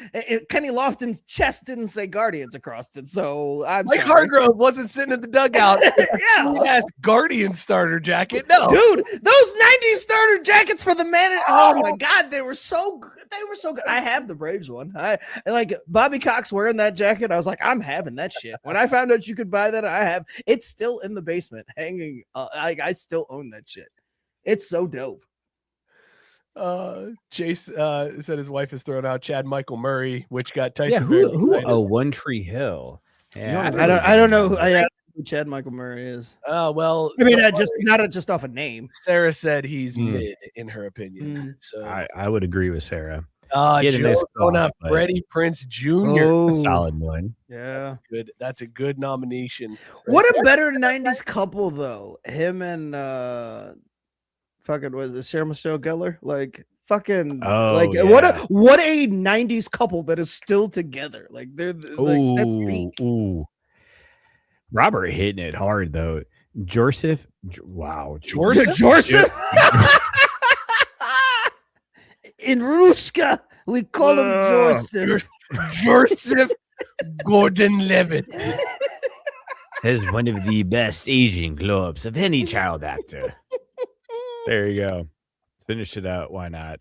Kenny Lofton's chest didn't say Guardians across it, so I'm Mike sorry. Hargrove wasn't sitting at the dugout. Yeah. Yes, Guardian starter jacket. No, Dude, those 90s starter jackets for the man. Oh my god, they were so good. They were so good. I have the Braves one. I like Bobby Cox wearing that jacket. I was like, I'm having that shit. When I found out you could buy that, it's still in the basement hanging. I still own that shit. It's so dope. Chase said his wife has thrown out Chad Michael Murray, which got Yeah, Tyson very who? excited. Oh, One Tree Hill. Yeah, I don't know who Chad Michael Murray is. Well, I mean, not just off a name. Sarah said he's mid in her opinion. So I would agree with Sarah. He had a Joe nice Burrow, cough, but- Freddie Prince Jr. Oh, A solid one. yeah. Good. That's a good nomination. What a better 90s couple though. Him and fucking was it Sarah Michelle Gellar? Like fucking yeah. what a 90s couple that is still together. Like they're like that's peak. Ooh. Robert hitting it hard though. Joseph. Wow. Joseph. In Ruska, we call him Joseph. Joseph Gordon-Levitt. Is one of the best aging clubs of any child actor. There you go. Let's finish it out. Why not?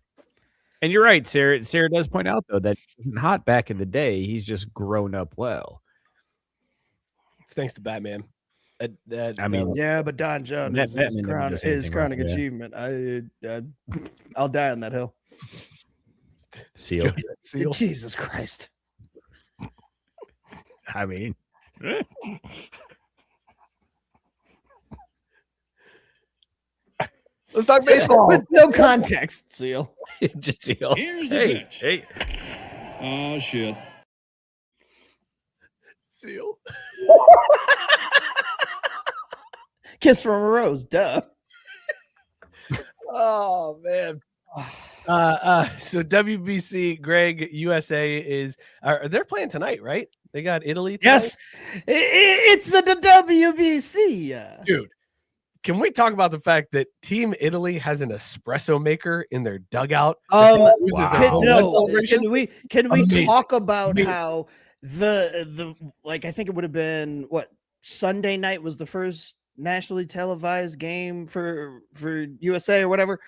And you're right, Sarah. Sarah does point out though that he wasn't hot back in the day. He's just grown up well. It's thanks to Batman. I mean, Yeah, but Don Jones That is Batman never does his anything crowning wrong, yeah. achievement. I'll die on that hill. Seal. Seal. Jesus Christ. I mean, Let's talk baseball. With no context, Seal. just seal. Here's the pitch. Hey. Oh, shit. Seal. Kiss from a rose, duh. Oh man. So WBC, Greg, USA is they're playing tonight, right? They got Italy tonight? Yes, it's the WBC. Dude. Can we talk about the fact that Team Italy has an espresso maker in their dugout? Wow. Can we Amazing. talk about Amazing. how the like I think it would have been what Sunday night was the first nationally televised game for USA or whatever,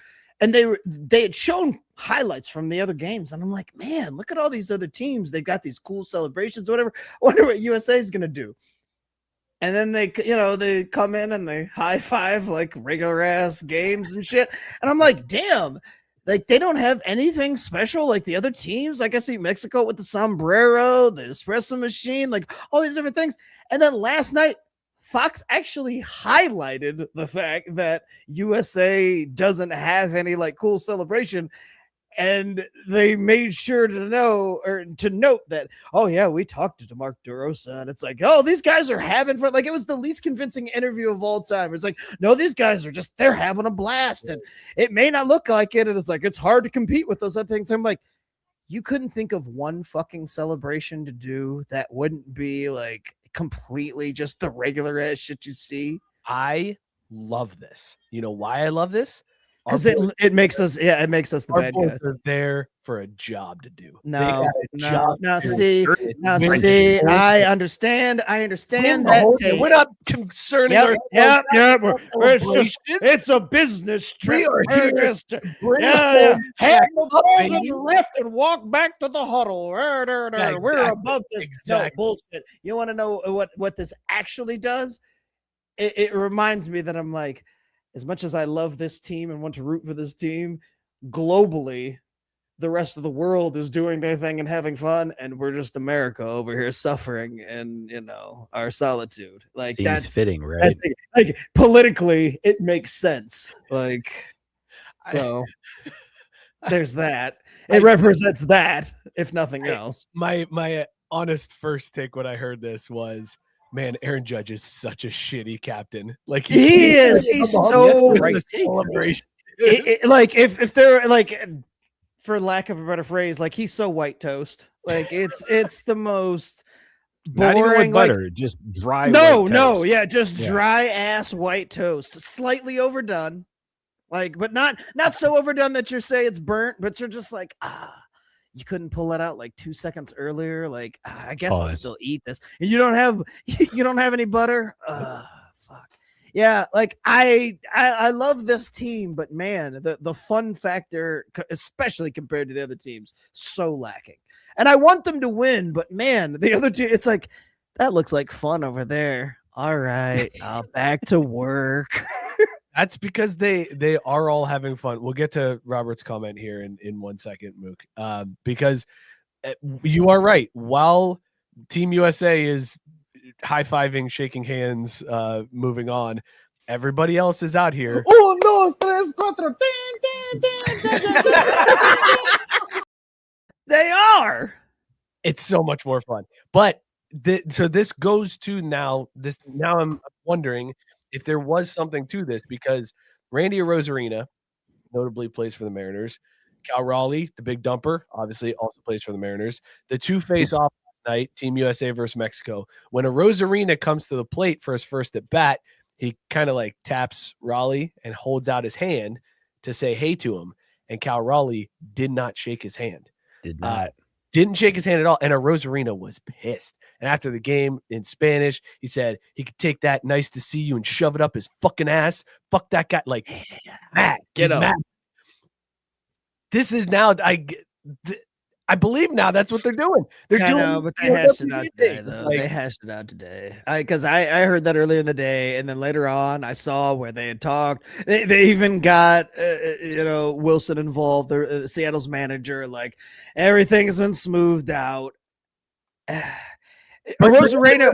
and they had shown highlights from the other games, and I'm like, man, look at all these other teams. They've got these cool celebrations, whatever. I wonder what USA is gonna do. And then they come in and they high five like regular ass games and shit. And I'm like, damn, like they don't have anything special like the other teams. Like I see Mexico with the sombrero, the espresso machine, like all these different things. And then last night, Fox actually highlighted the fact that USA doesn't have any like cool celebration. And they made sure to note that, oh yeah, we talked to DeMarc DeRosa, and it's like, oh, these guys are having fun. Like it was the least convincing interview of all time. It's like, no, these guys are they're having a blast, and it may not look like it, and it's like it's hard to compete with those other things. I'm like, you couldn't think of one fucking celebration to do that wouldn't be like completely just the regular ass shit you see. I love this. You know why I love this? Because it makes us the Our bad boys guys. are there for a job to do. They No, got a job now to do. see, It's now very see, simple. I understand Win that. the whole take. thing. We're not concerning Yep, ourselves. yep, yep. about It's just, celebrations. it's a business trip. are We're here just, Bring yeah, the yeah. whole Hand back the up, ball to baby. the left and walk back to the huddle. We're exactly, above this. exactly. No, bullshit. You want to know what this actually does? It reminds me that I'm like, as much as I love this team and want to root for this team, globally, the rest of the world is doing their thing and having fun, and we're just America over here suffering and our solitude. Like Seems that's fitting, right? like politically, it makes sense. Like so, there's that. It represents that, if nothing else. My honest first take when I heard this was, man, Aaron Judge is such a shitty captain. Like He is. He's so right. right. Celebration. Like if they're like, for lack of a better phrase, like he's so white toast. Like it's the most Not even boring. with Like, butter, just dry. no, white no, toast. yeah, just Yeah. dry ass white toast, slightly overdone. Like, but not so overdone that you're saying it's burnt, but you're just like, you couldn't pull that out like 2 seconds earlier. Like, I guess I'll Pause. still eat this. And you don't have any butter. Fuck. Yeah, like I love this team, but man, the fun factor, especially compared to the other teams, so lacking. And I want them to win, but man, the other team, it's like, that looks like fun over there. All right, back to work. That's because they are all having fun. We'll get to Robert's comment here in 1 second, Mook. Because you are right. While Team USA is high-fiving, shaking hands, moving on, everybody else is out here. Uno, dos, tres, cuatro. They are. It's so much more fun. But so this goes to now I'm wondering if there was something to this, because Randy Arozarena notably plays for the Mariners. Cal Raleigh, the big dumper, obviously also plays for the Mariners. The two face off last night, Team USA versus Mexico. When Arozarena comes to the plate for his first at bat, he kind of like taps Raleigh and holds out his hand to say hey to him. And Cal Raleigh did not shake his hand. Did not. Didn't shake his hand at all. And Arozarena was pissed. And after the game in Spanish, he said he could take that nice to see you and shove it up his fucking ass. Fuck that guy. Like, mad. Get He's up. mad. This is now, I believe now that's what they're doing. They're I doing know, but they the hashed it out WWE today, thing. though. Like, They hashed it out today. Because I heard that earlier in the day, and then later on, I saw where they had talked. They even got Wilson involved, Seattle's manager. Like, everything has been smoothed out. Arozarena,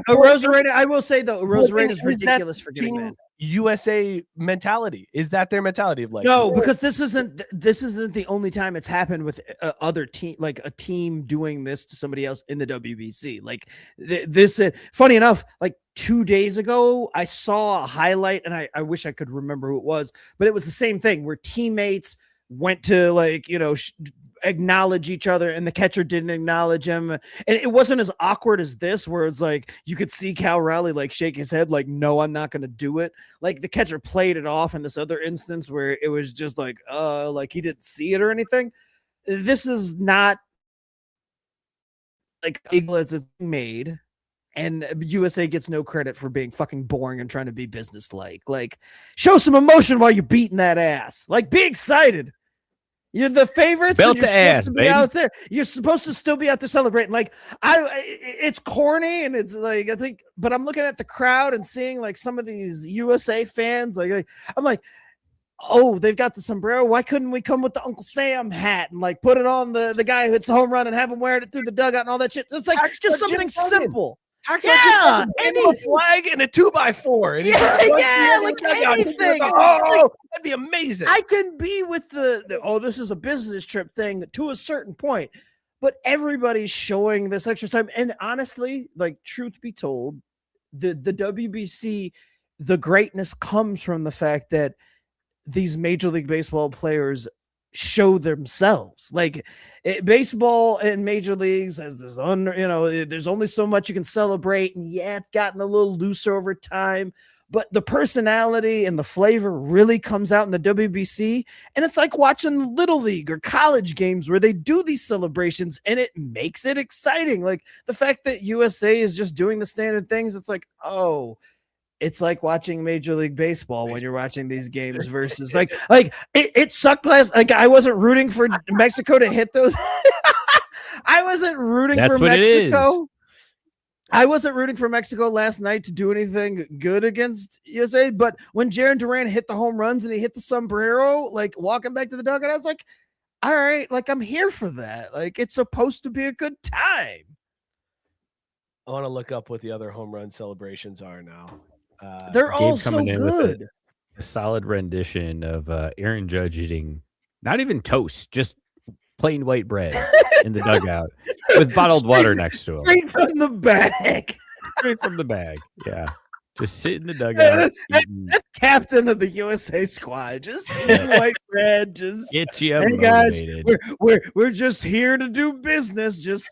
I will say though, Arozarena is ridiculous for getting Team that. USA mentality. Is that their mentality of like, No, because this isn't the only time it's happened with other team, like a team doing this to somebody else in the WBC. Like this, funny enough, like 2 days ago, I saw a highlight, and I wish I could remember who it was, but it was the same thing where teammates went to acknowledge each other, and the catcher didn't acknowledge him, and it wasn't as awkward as this, where it's like you could see Cal Raleigh like shake his head like, no, I'm not going to do it. Like the catcher played it off in this other instance where it was just like he didn't see it or anything. This is not like eagle as it's made, and USA gets no credit for being fucking boring and trying to be business-like. Like, show some emotion while you're beating that ass. Like, be excited. You're the favorites. Belt And you're to supposed ass, to be baby. out there. You're supposed to still be out there celebrating. Like, it's corny, and it's like, I think, but I'm looking at the crowd and seeing like some of these USA fans. Like I'm like, oh, they've got the sombrero. Why couldn't we come with the Uncle Sam hat and like put it on the guy who hits the home run and have him wearing it through the dugout and all that shit? It's like just something simple. yeah, a flag and a 2x4. And Like anything. Oh, that'd be amazing. I can be with the this is a business trip thing to a certain point, but everybody's showing this extra time. And honestly, like, truth be told, the WBC, the greatness comes from the fact that these Major League Baseball players show themselves. Like, baseball and major leagues has this there's only so much you can celebrate, and yeah, it's gotten a little looser over time, but the personality and the flavor really comes out in the WBC. And it's like watching Little League or college games where they do these celebrations and it makes it exciting. Like the fact that USA is just doing the standard things. It's like, oh, it's like watching Major League Baseball when you're watching these games versus like it sucked last. Like I wasn't rooting for Mexico to hit those. I wasn't rooting for Mexico. I wasn't rooting for Mexico last night to do anything good against USA, but when Jaron Duran hit the home runs and he hit the sombrero, like walking back to the dugout, I was like, all right, like I'm here for that. Like it's supposed to be a good time. I want to look up what the other home run celebrations are now. They're all so good. A solid rendition of Aaron Judge eating not even toast, just plain white bread in the dugout with bottled water next to him. Straight from the bag. Straight from the bag. Yeah. Just sit in the dugout. That's captain of the USA squad. Just eating white bread. Just get you hey guys, we're just here to do business. Just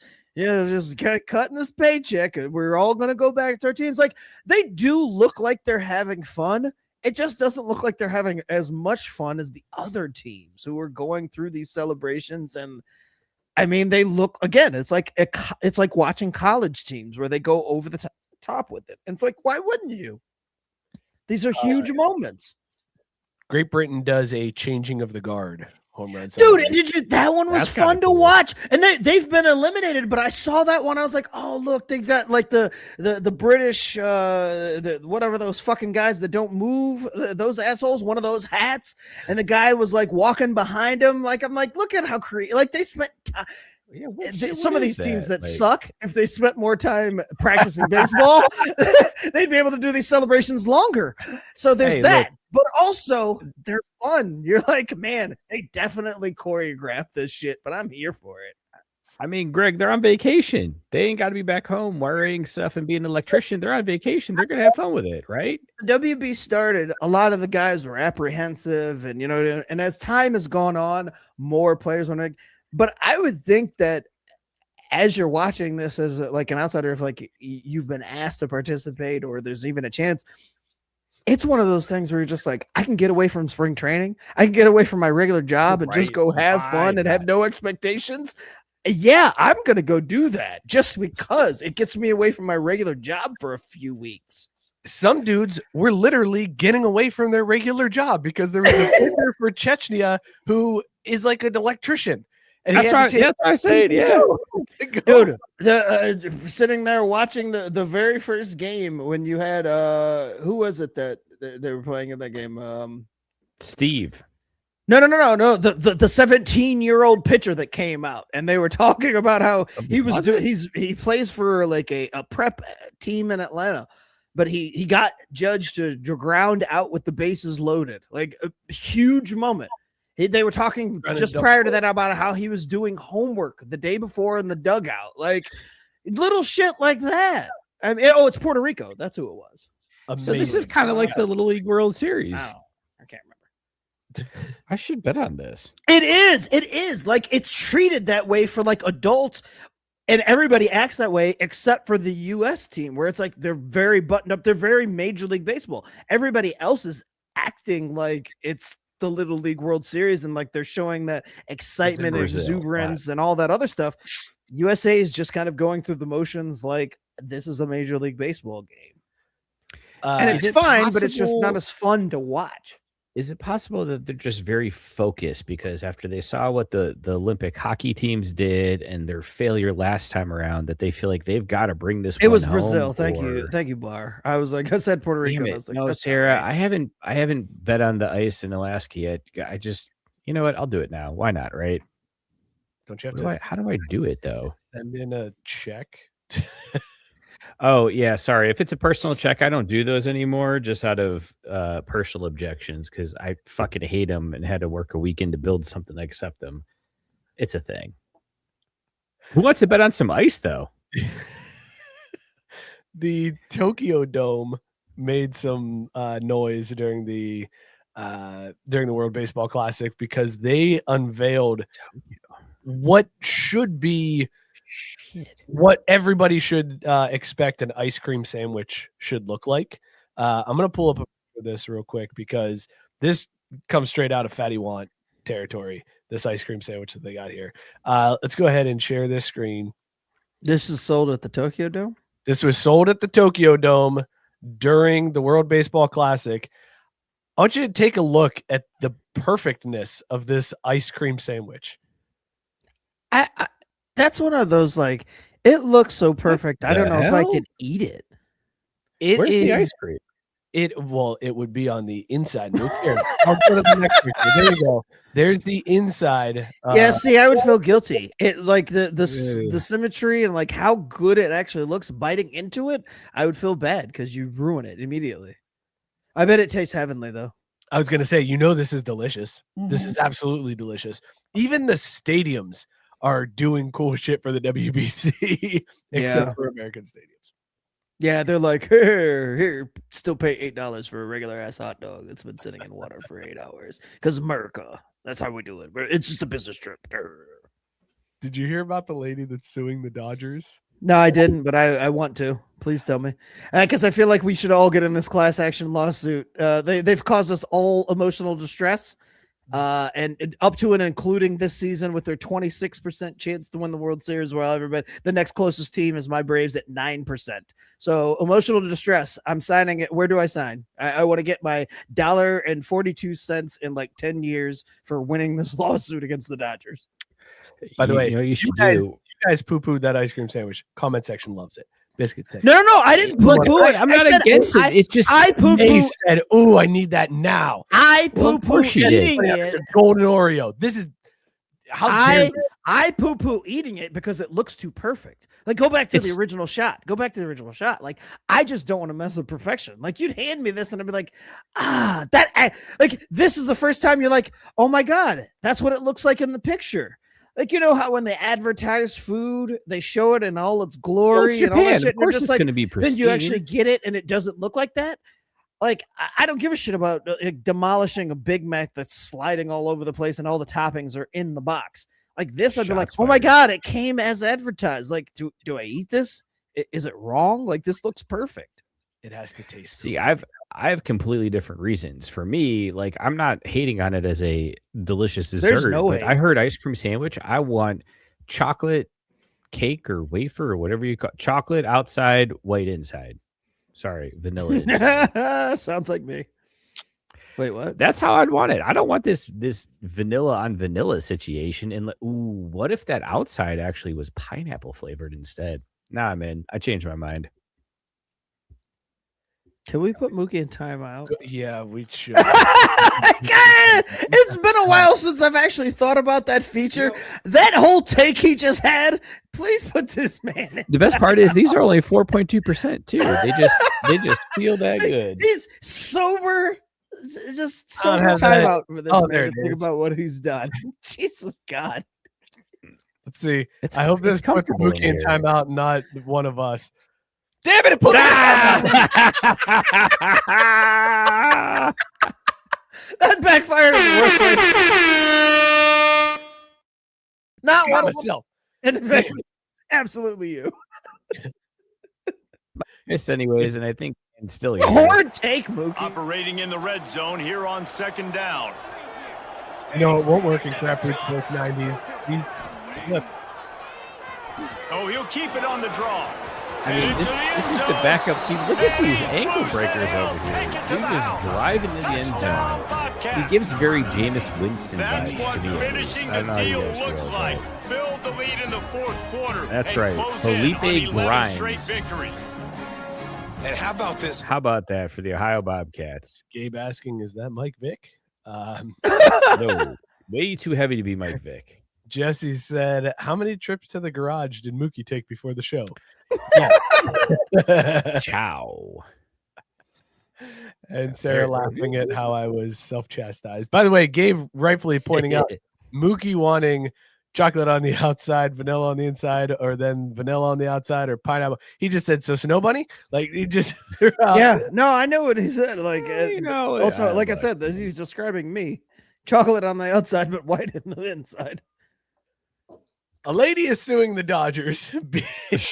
cutting this paycheck. We're all gonna go back to our teams. Like they do look like they're having fun. It just doesn't look like they're having as much fun as the other teams who are going through these celebrations. And I mean, they look again. It's like watching college teams where they go over the top with it. And it's like, why wouldn't you? These are huge moments. Great Britain does a changing of the guard home run. Dude, and that one was fun to watch. And they've been eliminated, but I saw that one. I was like, oh, look, they've got like the British, whatever those fucking guys that don't move, those assholes, one of those hats. And the guy was like walking behind him. Like, I'm like, look at how creative, like they spent time. Yeah, some of these teams that suck, if they spent more time practicing baseball, they'd be able to do these celebrations longer. So there's that. Look, but also they're fun. You're like, man, they definitely choreographed this shit, but I'm here for it. I mean, Greg, they're on vacation. They ain't got to be back home wiring stuff and being an electrician. They're on vacation. They're going to have fun with it, right? WB started, a lot of the guys were apprehensive, and and as time has gone on, more players want to. But I would think that as you're watching this as like an outsider, if like you've been asked to participate or there's even a chance, it's one of those things where you're just like, I can get away from spring training. I can get away from my regular job and just go have fun and have no expectations. Yeah, I'm going to go do that just because it gets me away from my regular job for a few weeks. Some dudes were literally getting away from their regular job because there was a player for Chechnya who is like an electrician. And that's what I said. Yeah, dude, sitting there watching the very first game when you had who was it that they were playing in that game? Steve. No. The 17-year-old pitcher that came out, and they were talking about how he plays for like a prep team in Atlanta, but he got judged to ground out with the bases loaded, like a huge moment. They were talking just prior to that about how he was doing homework the day before in the dugout, like little shit like that. I mean, it's Puerto Rico. That's who it was. Amazing. So this is kind of like the Little League World Series. I can't remember. I should bet on this. It is like it's treated that way for like adults, and everybody acts that way except for the U.S. team, where it's like they're very buttoned up. They're very Major League Baseball. Everybody else is acting like it's the Little League World Series, and like they're showing that excitement and exuberance and all that other stuff. USA is just kind of going through the motions like this is a Major League Baseball game. And it's fine, but it's just not as fun to watch. Is it possible that they're just very focused because after they saw what the Olympic hockey teams did and their failure last time around, that they feel like they've got to bring this? It was Brazil. Thank you, Bar. I was like, I said Puerto Rico. I was like, no, Sarah, I haven't bet on the ice in Alaska yet. I just, you know what? I'll do it now. Why not? Right? Don't you have to? How do I do it though? Send in a check. Oh, yeah. Sorry. If it's a personal check, I don't do those anymore just out of personal objections because I fucking hate them and had to work a weekend to build something to accept them. It's a thing. Who wants to bet on some ice, though? The Tokyo Dome made some noise during the World Baseball Classic because they unveiled what should be what everybody should expect an ice cream sandwich should look like. I'm going to pull up a picture of this real quick because this comes straight out of Fatty Want territory, this ice cream sandwich that they got here. Let's go ahead and share this screen. This is sold at the Tokyo Dome? This was sold at the Tokyo Dome during the World Baseball Classic. I want you to take a look at the perfectness of this ice cream sandwich. I that's one of those, like, it looks so perfect. I don't know if I could eat it. Where's the ice cream? It would be on the inside. Look here. I'll go to the next picture. There you go. There's the inside. Yeah, see, I would feel guilty. It like the symmetry and like how good it actually looks biting into it. I would feel bad because you ruin it immediately. I bet it tastes heavenly though. I was gonna say, this is delicious. This is absolutely delicious. Even the stadiums are doing cool shit for the WBC, except for American stadiums. Yeah, they're like, here, still pay $8 for a regular ass hot dog that's been sitting in water for 8 hours. Because America, that's how we do it. It's just a business trip. Did you hear about the lady that's suing the Dodgers? No, I didn't, but I want to. Please tell me. Because I feel like we should all get in this class action lawsuit. They've caused us all emotional distress. And up to and including this season with their 26% chance to win the World Series, while everybody, the next closest team is my Braves at 9%. So emotional distress. I'm signing it. Where do I sign? I want to get my $1.42 in like 10 years for winning this lawsuit against the Dodgers. By the way, you guys poo-pooed that ice cream sandwich. Comment section loves it. Biscuit section. No, I didn't poo-poo it. I'm not against it. It's just I poo-poo said, "Oh, I need that now." I poo-poo eating it. It's a golden Oreo. This is how dare I poo-poo eating it because it looks too perfect. Like, go back to the original shot. Like, I just don't want to mess with perfection. Like, you'd hand me this and I'd be like, this is the first time you're like, oh my God, that's what it looks like in the picture. Like, you know how when they advertise food, they show it in all its glory and all that shit. Of course, it's going to be pristine. Then you actually get it, and it doesn't look like that. Like, I don't give a shit about demolishing a Big Mac that's sliding all over the place, and all the toppings are in the box. Like this, I'd be like, oh my God, it came as advertised. Like, do I eat this? Is it wrong? Like, this looks perfect. It has to taste. See, I have completely different reasons. For me, like, I'm not hating on it as a delicious dessert. There's no way. I heard ice cream sandwich. I want chocolate cake or wafer or whatever you call it. Chocolate outside, white inside. Sorry, vanilla inside. Sounds like me. Wait, what? That's how I'd want it. I don't want this vanilla on vanilla situation. And what if that outside actually was pineapple flavored instead? Nah, man, I changed my mind. Can we put Mookie in timeout? Yeah, we should. It's been a while since I've actually thought about that feature. That whole take he just had. Please put this man in. The best part is these are only 4.2% too. They just feel that good. He's sober. Just sober timeout for this man to think about what he's done. Jesus God. Let's see. I hope this puts Mookie in timeout, not one of us. Damn it! That backfired in the worst way. Not one of myself. And in fact, absolutely you. Yes, anyways, and I think and still hard take, Mookie. Operating in the red zone here on second down. No, it won't work in Craft Brewed Sports 90s. He'll keep it on the draw. I mean, this is the backup keep. Look at these ankle breakers over here. He's just driving in the end zone. He gives very Jameis Winston vibes to me. I don't know how you guys feel. Build the lead in the fourth quarter. That's right. Felipe Grimes. And how about this? How about that for the Ohio Bobcats? Gabe asking, is that Mike Vick? No, way too heavy to be Mike Vick. Jesse said, how many trips to the garage did Mookie take before the show? Ciao. And Sarah laughing at how I was self-chastised. By the way, Gabe rightfully pointing out Mookie wanting chocolate on the outside, vanilla on the inside, or then vanilla on the outside, or pineapple. He just said, so Snow Bunny? Like, he just threw out. Yeah, no, I know what he said. Like, also, like I said, he's describing me. Chocolate on the outside, but white in the inside. A lady is suing the Dodgers.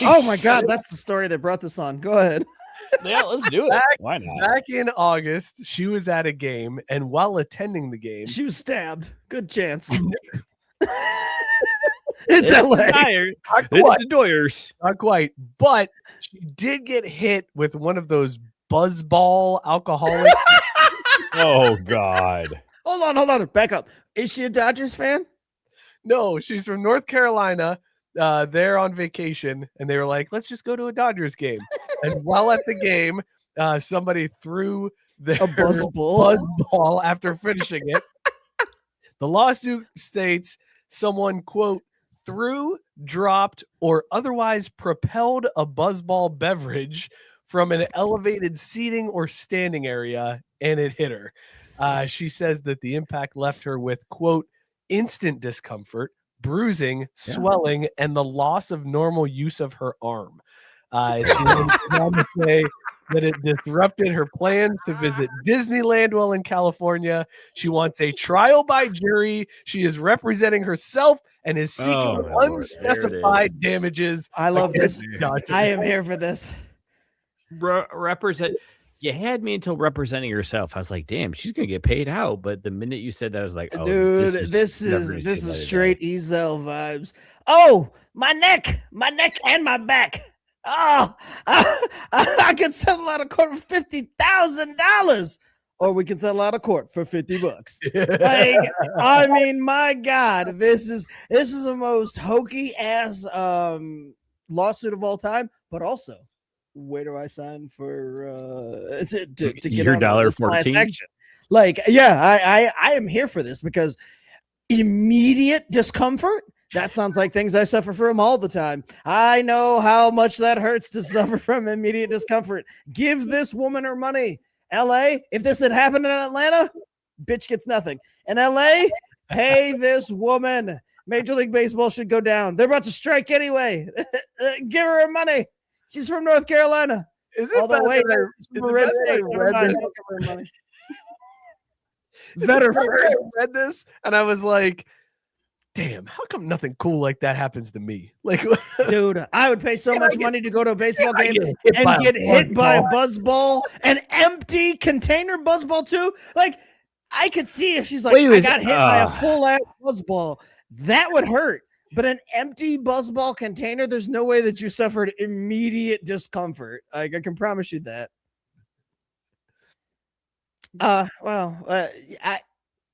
Oh my God, that's the story that brought this on. Go ahead. Yeah, let's do it. Back- Why not? Back in August, she was at a game, and while attending the game, She was stabbed. Good chance. It's LA. not It's quite, the Doyers. not quite, but she did get hit with one of those BuzzBall alcoholic. Oh God. Hold on. Back up. Is she a Dodgers fan? No, she's from North Carolina. They're on vacation, and they were like, "Let's just go to a Dodgers game." And while at the game, somebody threw their buzzball after finishing it. The lawsuit states someone, quote, threw, dropped, or otherwise propelled a buzzball beverage from an elevated seating or standing area, and it hit her. She says that the impact left her with, quote, instant discomfort, bruising, swelling, and the loss of normal use of her arm. She went on to say that it disrupted her plans to visit Disneyland while in California. She wants a trial by jury. She is representing herself and is seeking unspecified damages. I love this. Josh. I am here for this. Represent. You had me until representing yourself. I was like, damn, she's gonna get paid out. But the minute you said that, I was like, oh, dude, this is straight Ezel vibes. Oh, my neck, and my back. Oh, I can settle out of court for $50,000, or we can settle out of court for $50. Like, I mean, my God, this is the most hokey ass lawsuit of all time. But also, where do I sign for to get your $1.14? Like, yeah, I am here for this because immediate discomfort. That sounds like things I suffer from all the time. I know how much that hurts to suffer from immediate discomfort. Give this woman her money. LA, if this had happened in Atlanta, bitch gets nothing. In LA, pay this woman. Major League Baseball should go down. They're about to strike anyway. Give her her money. She's from North Carolina. Is it Although, wait, from a red state. Never mind. Don't give her money. Vetter first. I read this, and I was like, damn, how come nothing cool like that happens to me? Like, dude, I would pay so much money to go to a baseball game and get hit by a buzzball, an empty container buzzball too. Like, I could see if she's like, I got hit by a full ass buzzball, that would hurt. But an empty buzzball container, there's no way that you suffered immediate discomfort. Like, I can promise you that.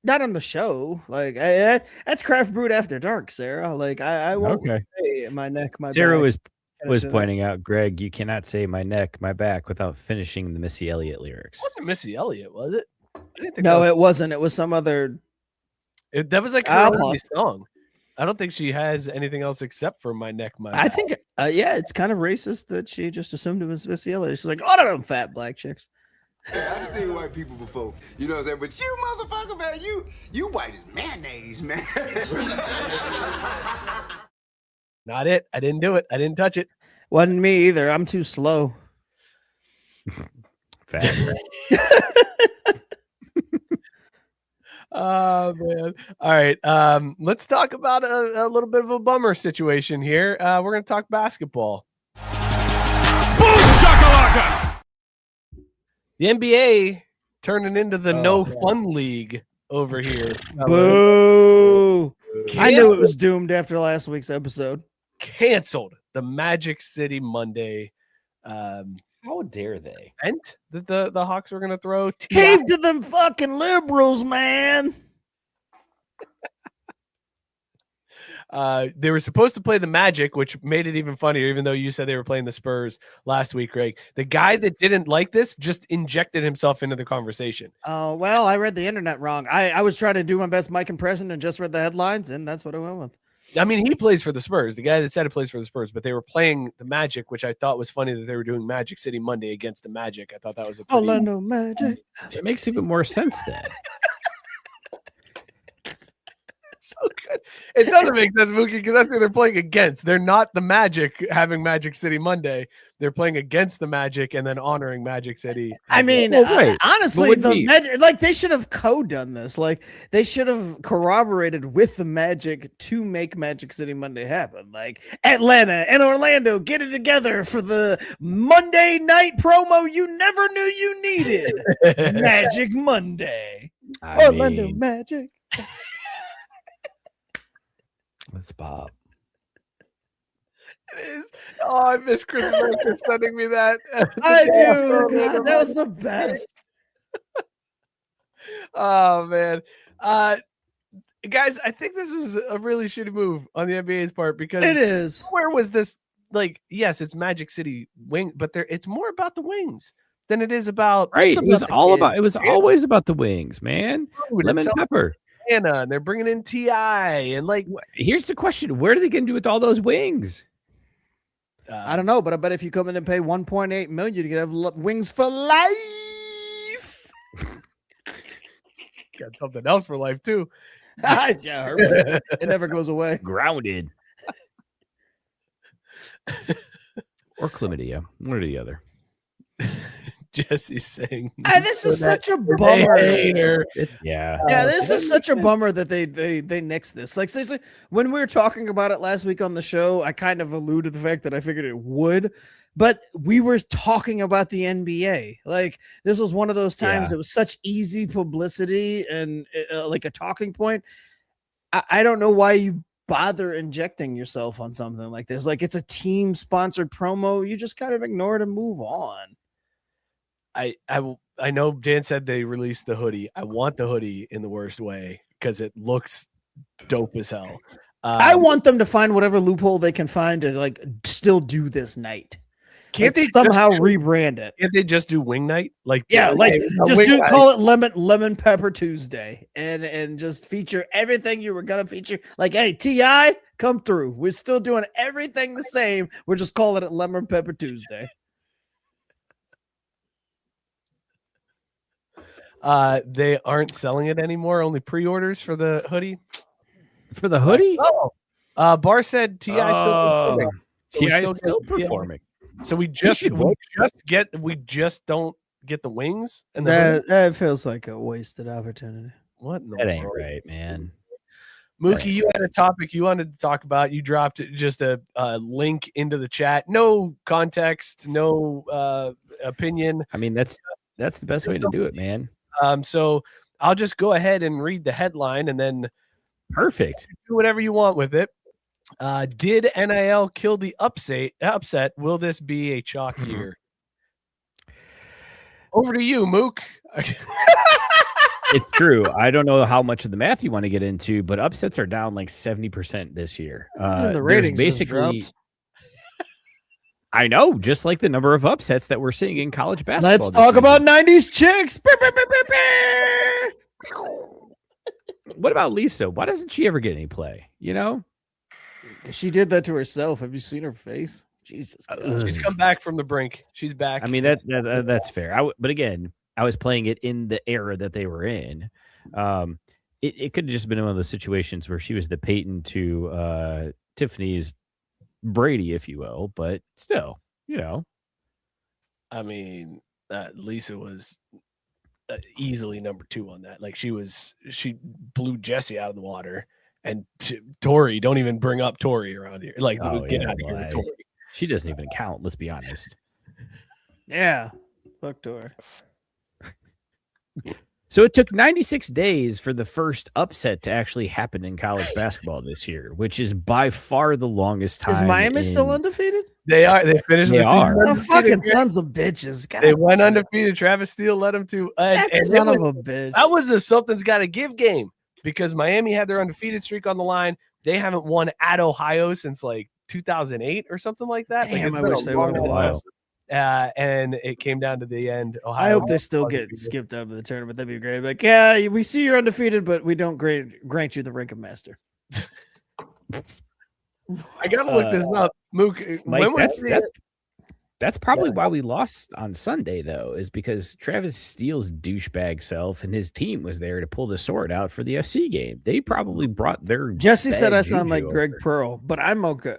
Not on the show. Like, that's Craft Brewed After Dark, Sarah. Like, I won't say my neck, my Sarah back. was pointing out, Greg, you cannot say my neck, my back without finishing the Missy Elliott lyrics. It wasn't Missy Elliott, was it? I didn't think No, it wasn't. It was some other. That was like her only song. I don't think she has anything else except for my neck, my back. I think, it's kind of racist that she just assumed it was Missy Elliott. She's like, oh, no, fat black chicks. I've seen white people before, you know what I'm saying? But you motherfucker, man, you white as mayonnaise, man. Not it. I didn't do it. I didn't touch it. Wasn't me either. I'm too slow. Facts. Oh man. All right. Let's talk about a little bit of a bummer situation here. We're gonna talk basketball. Boom shakalaka! The NBA turning into the no fun league over here. Boo! I knew it was doomed after last week's episode. Canceled the Magic City Monday. How dare they? Event that the Hawks were going to throw. Cave to them fucking liberals, man. They were supposed to play the Magic, which made it even funnier, even though you said they were playing the Spurs last week, Greg. The guy that didn't like this just injected himself into the conversation. Oh, well, I read the internet wrong. I was trying to do my best Mike impression and just read the headlines, and that's what I went with. I mean, he plays for the Spurs. The guy that said it plays for the Spurs, but they were playing the Magic, which I thought was funny that they were doing Magic City Monday against the Magic. I thought that was a pretty... Orlando Magic. It makes even more sense then. So good. It doesn't make sense, Mookie, because that's who they're playing against. They're not the Magic having Magic City Monday. They're playing against the Magic and then honoring Magic City. I mean, honestly, the Magic, like they should have co-done this. Like they should have corroborated with the Magic to make Magic City Monday happen. Like Atlanta and Orlando get it together for the Monday night promo you never knew you needed. Magic Monday. Orlando Magic. Let's pop. It is. Oh, I miss Chris America sending me that. I do. God, that was the best. Oh man. Guys, I think this was a really shitty move on the NBA's part because it is. Where was this? Like, yes, it's Magic City wing, but it's more about the wings than it is about. Right. It was always about the wings, man. Lemon pepper. And they're bringing in T.I. and like. Here's the question: where are they going to do with all those wings? I don't know, but I bet if you come in and pay $1.8 million, you can have wings for life. Got something else for life too. Yeah, it never goes away. Grounded. Or chlamydia, one or the other. Jesse's saying this is such a bummer. Yeah, this is such a bummer that they nixed this. Like seriously, when we were talking about it last week on the show, I kind of alluded to the fact that I figured it would, but we were talking about the NBA. Like this was one of those times it was such easy publicity and like a talking point. I don't know why you bother injecting yourself on something like this. Like it's a team sponsored promo. You just kind of ignore it and move on. I know Dan said they released the hoodie. I want the hoodie in the worst way because it looks dope as hell. I want them to find whatever loophole they can find to like still do this night. Can't they somehow rebrand it? Can't they just do wing night? Like call it lemon pepper Tuesday and just feature everything you were gonna feature. Like, hey, T.I., come through. We're still doing everything the same. We're just calling it lemon pepper Tuesday. They aren't selling it anymore. Only pre-orders for the hoodie. For the hoodie? Bar said T.I. still performing. So T.I. still performing. So we just don't get the wings, and that feels like a wasted opportunity. What? That ain't right, man. Mookie, you had a topic you wanted to talk about. You dropped just a link into the chat. No context, no opinion. I mean, that's the best way to do it, man. So I'll just go ahead and read the headline, and then perfect. Do whatever you want with it. Did NIL kill the upset? Will this be a chalk year? Over to you, Mook. It's true. I don't know how much of the math you want to get into, but upsets are down like 70% this year. The ratings basically, I know, just like the number of upsets that we're seeing in college basketball. Let's talk about 90s chicks. What about Lisa? Why doesn't she ever get any play? You know? She did that to herself. Have you seen her face? Jesus. She's come back from the brink. She's back. I mean, that's fair. But again, I was playing it in the era that they were in. It could have just been one of those situations where she was the Peyton to Tiffany's Brady, if you will. But still, you know. I mean, Lisa was easily number 2 on that. Like she blew Jesse out of the water. And Tori, don't even bring up Tori around here. Like, get out of here with Tori. She doesn't even count. Let's be honest. Yeah, fuck Tori. So it took 96 days for the first upset to actually happen in college basketball this year, which is by far the longest time. Is Miami still undefeated? They are. They finished the season. Oh, fucking sons of bitches. God, they went undefeated. Travis Steele led them to. Son of a bitch. That was a something's got to give game. Because Miami had their undefeated streak on the line. They haven't won at Ohio since like 2008 or something like that. Damn, I wish they would have lost. And it came down to the end. Ohio. I hope they still get skipped out of the tournament. That'd be great. Like, yeah, we see you're undefeated, but we don't grant you the rank of master. I gotta look this up, Mook. Mike, That's probably why we lost on Sunday, though, is because Travis Steele's douchebag self and his team was there to pull the sword out for the FC game. They probably brought their. Jesse said bad I sound like juju Greg over. Pearl, but I'm okay.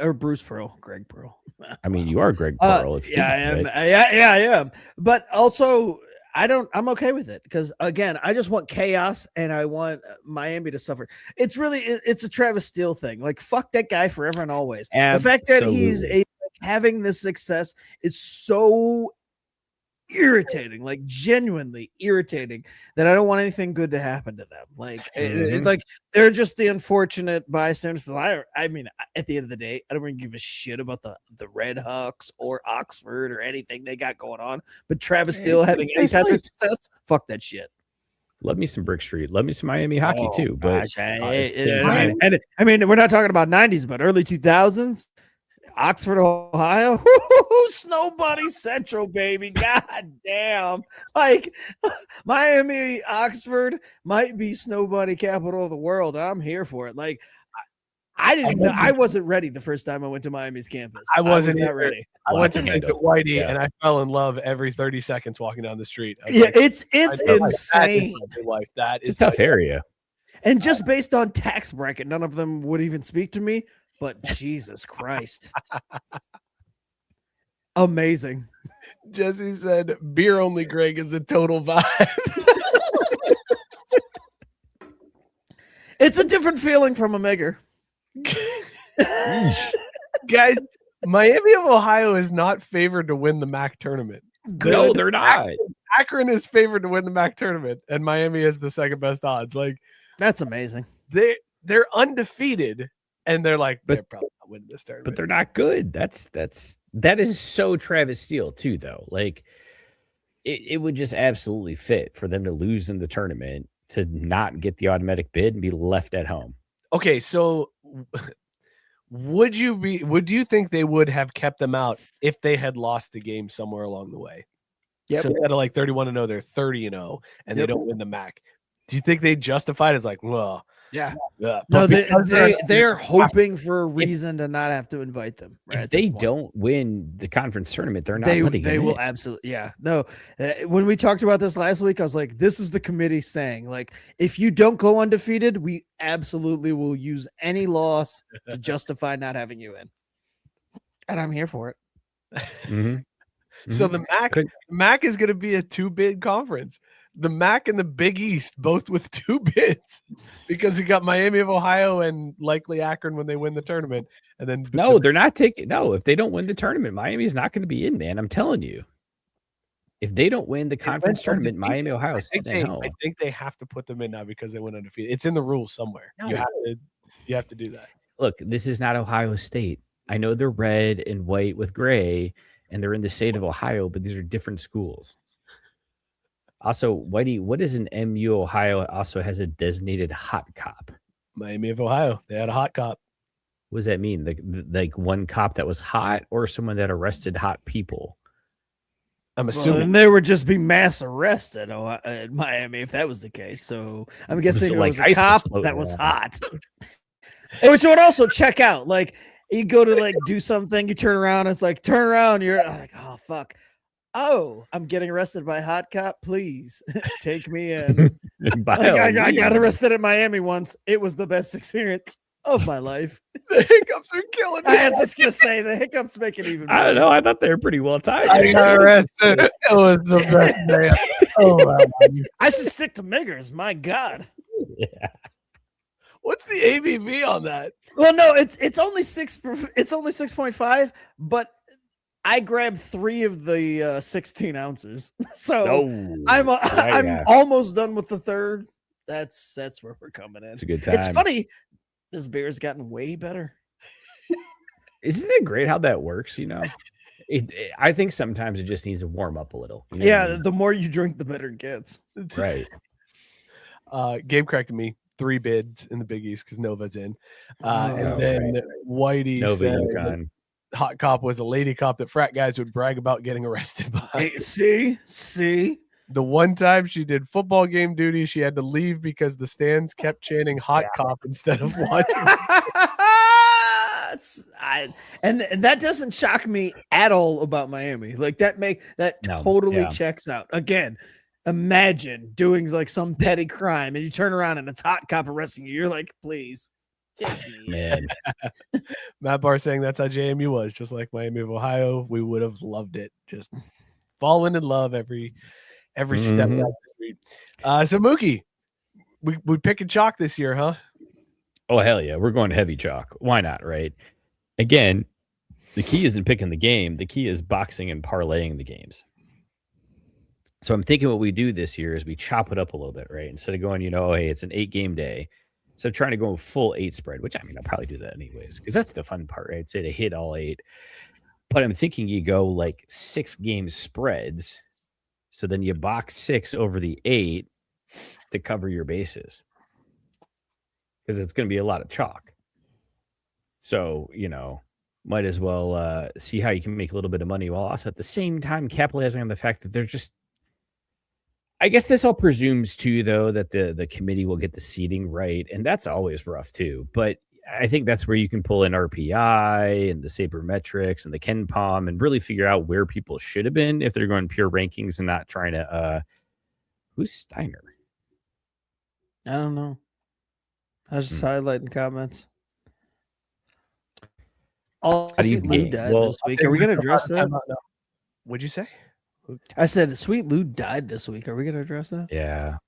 Or Bruce Pearl, Greg Pearl. I mean, you are Greg Pearl. If you Yeah, I think am. of it. Yeah, I am. But also, I'm okay with it because again, I just want chaos and I want Miami to suffer. It's a Travis Steele thing. Like, fuck that guy forever and always. The fact that he's having this success is so irritating, like genuinely irritating, that I don't want anything good to happen to them. Like, it's like they're just the unfortunate bystanders. I mean, at the end of the day, I don't really give a shit about the Red Hawks or Oxford or anything they got going on. But Travis Steele having any type of success, fuck that shit. Love me some Brick Street. Love me some Miami hockey too. But and I mean, we're not talking about 90s, but early 2000s. Oxford, Ohio, Snow Bunny Central, baby. God damn. Like, Miami, Oxford might be Snow Bunny capital of the world. I'm here for it. Like, I wasn't ready the first time I went to Miami's campus. I wasn't not ready. I went to visit Whitey and I fell in love every 30 seconds walking down the street. It's insane. That is a tough area. And just based on tax bracket, none of them would even speak to me. But Jesus Christ. Amazing. Jesse said, beer only Greg is a total vibe. It's a different feeling from a Megger. Guys, Miami of Ohio is not favored to win the MAC tournament. No, they're not. Akron is favored to win the MAC tournament, and Miami has the second best odds. Like, that's amazing. They're undefeated. And they're like, they're probably not winning this tournament. But they're not good. That is so Travis Steele too, though. Like, it would just absolutely fit for them to lose in the tournament, to not get the automatic bid and be left at home. Okay, so would you think they would have kept them out if they had lost the game somewhere along the way? Yeah. So instead of like 31-0, they're 30-0, and they don't win the MAC. Do you think they justify it as like, well? Yeah. No, they're hoping for a reason to not have to invite them. Right, if they don't win the conference tournament, they're not. They will absolutely. Yeah. No. When we talked about this last week, I was like, this is the committee saying, like, if you don't go undefeated, we absolutely will use any loss to justify not having you in. And I'm here for it. So the MAC is going to be a 2-bid conference. The MAC and the Big East, both with 2 bids, because we got Miami of Ohio and likely Akron when they win the tournament. And then they're not taking. No, if they don't win the tournament, Miami's not going to be in, man. I'm telling you. If they don't win the conference tournament, Miami, Ohio is sitting at home. I think they have to put them in now because they went undefeated. It's in the rules somewhere. No. You have to do that. Look, this is not Ohio State. I know they're red and white with gray, and they're in the state of Ohio, but these are different schools. Also, Whitey, what is an MU Ohio also has a designated hot cop? Miami of Ohio. They had a hot cop. What does that mean? Like one cop that was hot or someone that arrested hot people? I'm assuming. And there would just be mass arrests at Miami if that was the case. So I'm guessing it was a cop that was hot. Which would also check out. Like, you go to like do something, you turn around, it's like, turn around, you're like, oh, fuck. Oh, I'm getting arrested by a hot cop. Please take me in. I got arrested in Miami once. It was the best experience of my life. The hiccups are killing me. I was just going to say, the hiccups make it even better. I don't know. I thought they were pretty well timed. I got arrested. It was the best day. Oh, wow. I should stick to Miggers. My God. Yeah. What's the ABV on that? Well, no, it's only 6.5, but I grabbed 3 of the 16 ounces, so I'm almost done with the third. That's where we're coming in. It's a good time. It's funny. This beer's gotten way better. Isn't it great how that works? You know, I think sometimes it just needs to warm up a little. You know yeah, I mean? The more you drink, the better it gets. Right. Gabe corrected me. 3 bids in the Big East because Nova's in, and then Whitey Nova said UConn. Hot cop was a lady cop that frat guys would brag about getting arrested by. Hey, see. The one time she did football game duty, she had to leave because the stands kept chanting "hot cop" instead of watching. And that doesn't shock me at all about Miami. Like that totally checks out. Again, imagine doing like some petty crime and you turn around and it's hot cop arresting you. You're like, please take me. Man. Matt Barr saying that's how JMU was, just like Miami of Ohio. We would have loved it. Just falling in love every step of the street. So Mookie, we picking chalk this year, huh? Oh, hell yeah. We're going heavy chalk. Why not, right? Again, the key isn't picking the game. The key is boxing and parlaying the games. So I'm thinking what we do this year is we chop it up a little bit, right? Instead of going, hey, it's an 8-game day. So trying to go full 8 spread, which I mean, I'll probably do that anyways, because that's the fun part, right? Say to hit all 8. But I'm thinking you go like 6-game spreads. So then you box 6 over the 8 to cover your bases. Because it's going to be a lot of chalk. So, might as well see how you can make a little bit of money while also at the same time capitalizing on the fact that they're just, I guess this all presumes too, though, that the committee will get the seating right. And that's always rough too. But I think that's where you can pull in RPI and the sabermetrics and the Ken Palm and really figure out where people should have been if they're going pure rankings and not trying to, who's Steiner? I don't know. I was just highlighting comments. How do you Sweet Lou died this week. Are we going to address that? What'd you say? I said Sweet Lou died this week. Are we going to address that? Yeah.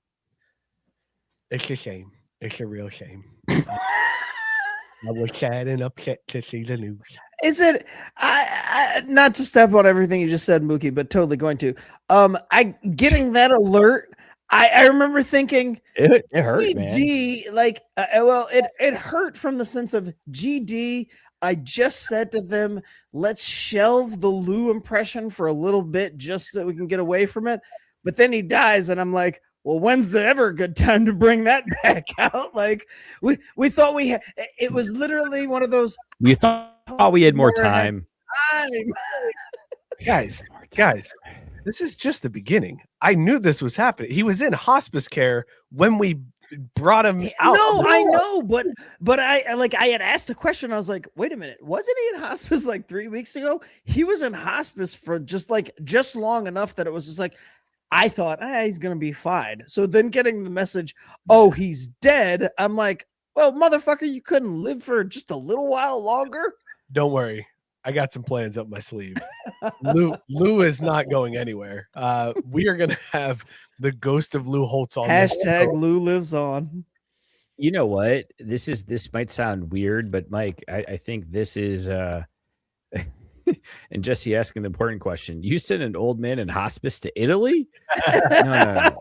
It's a shame. It's a real shame. I was sad and upset to see the news. Is it? I not to step on everything you just said, Mookie, but totally going to. I getting that alert. I remember thinking it hurt, man. GD, like, it hurt from the sense of GD. I just said to them, let's shelve the Lou impression for a little bit just so we can get away from it. But then he dies, and I'm like, well, when's the ever a good time to bring that back out? Like, we thought we had, it was literally one of those. We thought we had more time. Guys, this is just the beginning. I knew this was happening. He was in hospice care when we brought him out. No, I know, but I had asked the question. I was like, wait a minute, wasn't he in hospice like 3 weeks ago? He was in hospice for just long enough that it was just like, I thought, he's gonna be fine. So then getting the message, oh, he's dead. I'm like, well, motherfucker, you couldn't live for just a little while longer. Don't worry. I got some plans up my sleeve. Lou is not going anywhere. We are going to have the ghost of Lou Holtz on. Hashtag Lou lives on. You know what? This might sound weird, but Mike, I think this is and Jesse asking the important question. You sent an old man in hospice to Italy? No.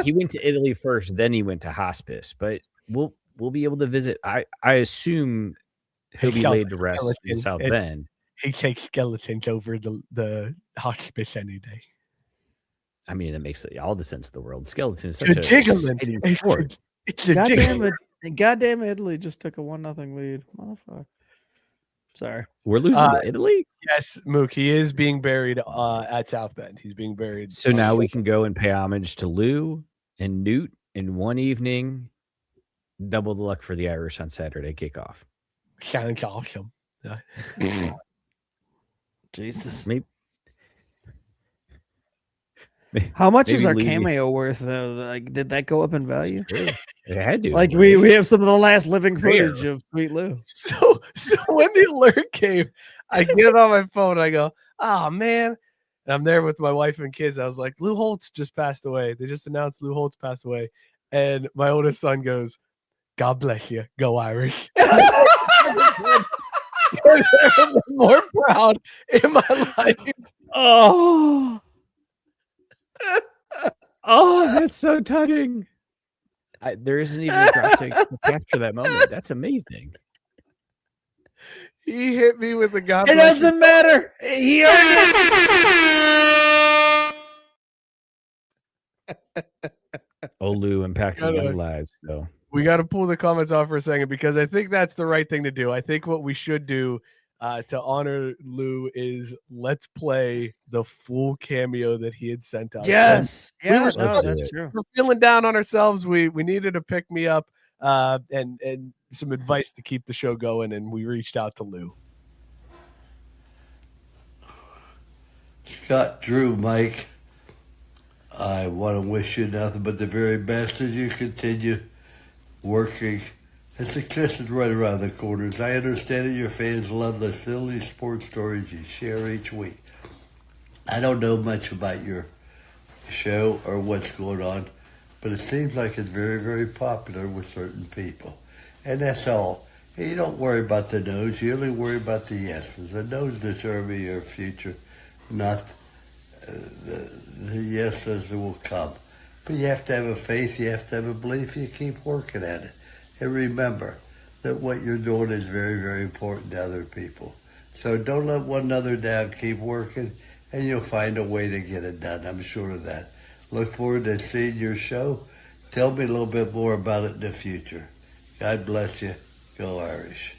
He went to Italy first, then he went to hospice. But we'll be able to visit. I assume he'll be laid to rest in South Bend. He takes skeletons over the hospice any day. I mean, it makes all the sense of the world. Skeleton is such a exciting sport. Goddamn Italy just took a 1-0 lead. Motherfucker. Sorry. We're losing to Italy? Yes, Mookie is being buried at South Bend. He's being buried. So now we can go and pay homage to Lou and Newt in one evening. Double the luck for the Irish on Saturday kickoff. Sounds awesome. Jesus. Maybe how much is our cameo worth though? Like, did that go up in value? It had to. Like we have some of the last living footage of Sweet Lou. So when the alert came, I get it on my phone and I go, oh man. And I'm there with my wife and kids. I was like, Lou Holtz just passed away. They just announced Lou Holtz passed away. And my oldest son goes, God bless you. Go Irish. I've never been more proud in my life. Oh, that's so touching. There isn't even a drop to capture that moment. That's amazing. He hit me with a God. It doesn't matter. He Lou impacting young lives. So we got to pull the comments off for a second because I think that's the right thing to do. I think what we should do to honor Lou is let's play the full cameo that he had sent us. Yes. That's true. We're feeling down on ourselves. We needed a pick me up. and some advice to keep the show going. And we reached out to Lou. Scott, Drew, Mike, I want to wish you nothing but the very best as you continue working. And success is right around the corners. I understand that your fans love the silly sports stories you share each week. I don't know much about your show or what's going on, but it seems like it's very, very popular with certain people. And that's all. And you don't worry about the no's. You only worry about the yeses. The no's determine your future, not the yeses that will come. But you have to have a faith. You have to have a belief. You keep working at it. And remember that what you're doing is very, very important to other people. So don't let one another down. Keep working, and you'll find a way to get it done. I'm sure of that. Look forward to seeing your show. Tell me a little bit more about it in the future. God bless you. Go Irish.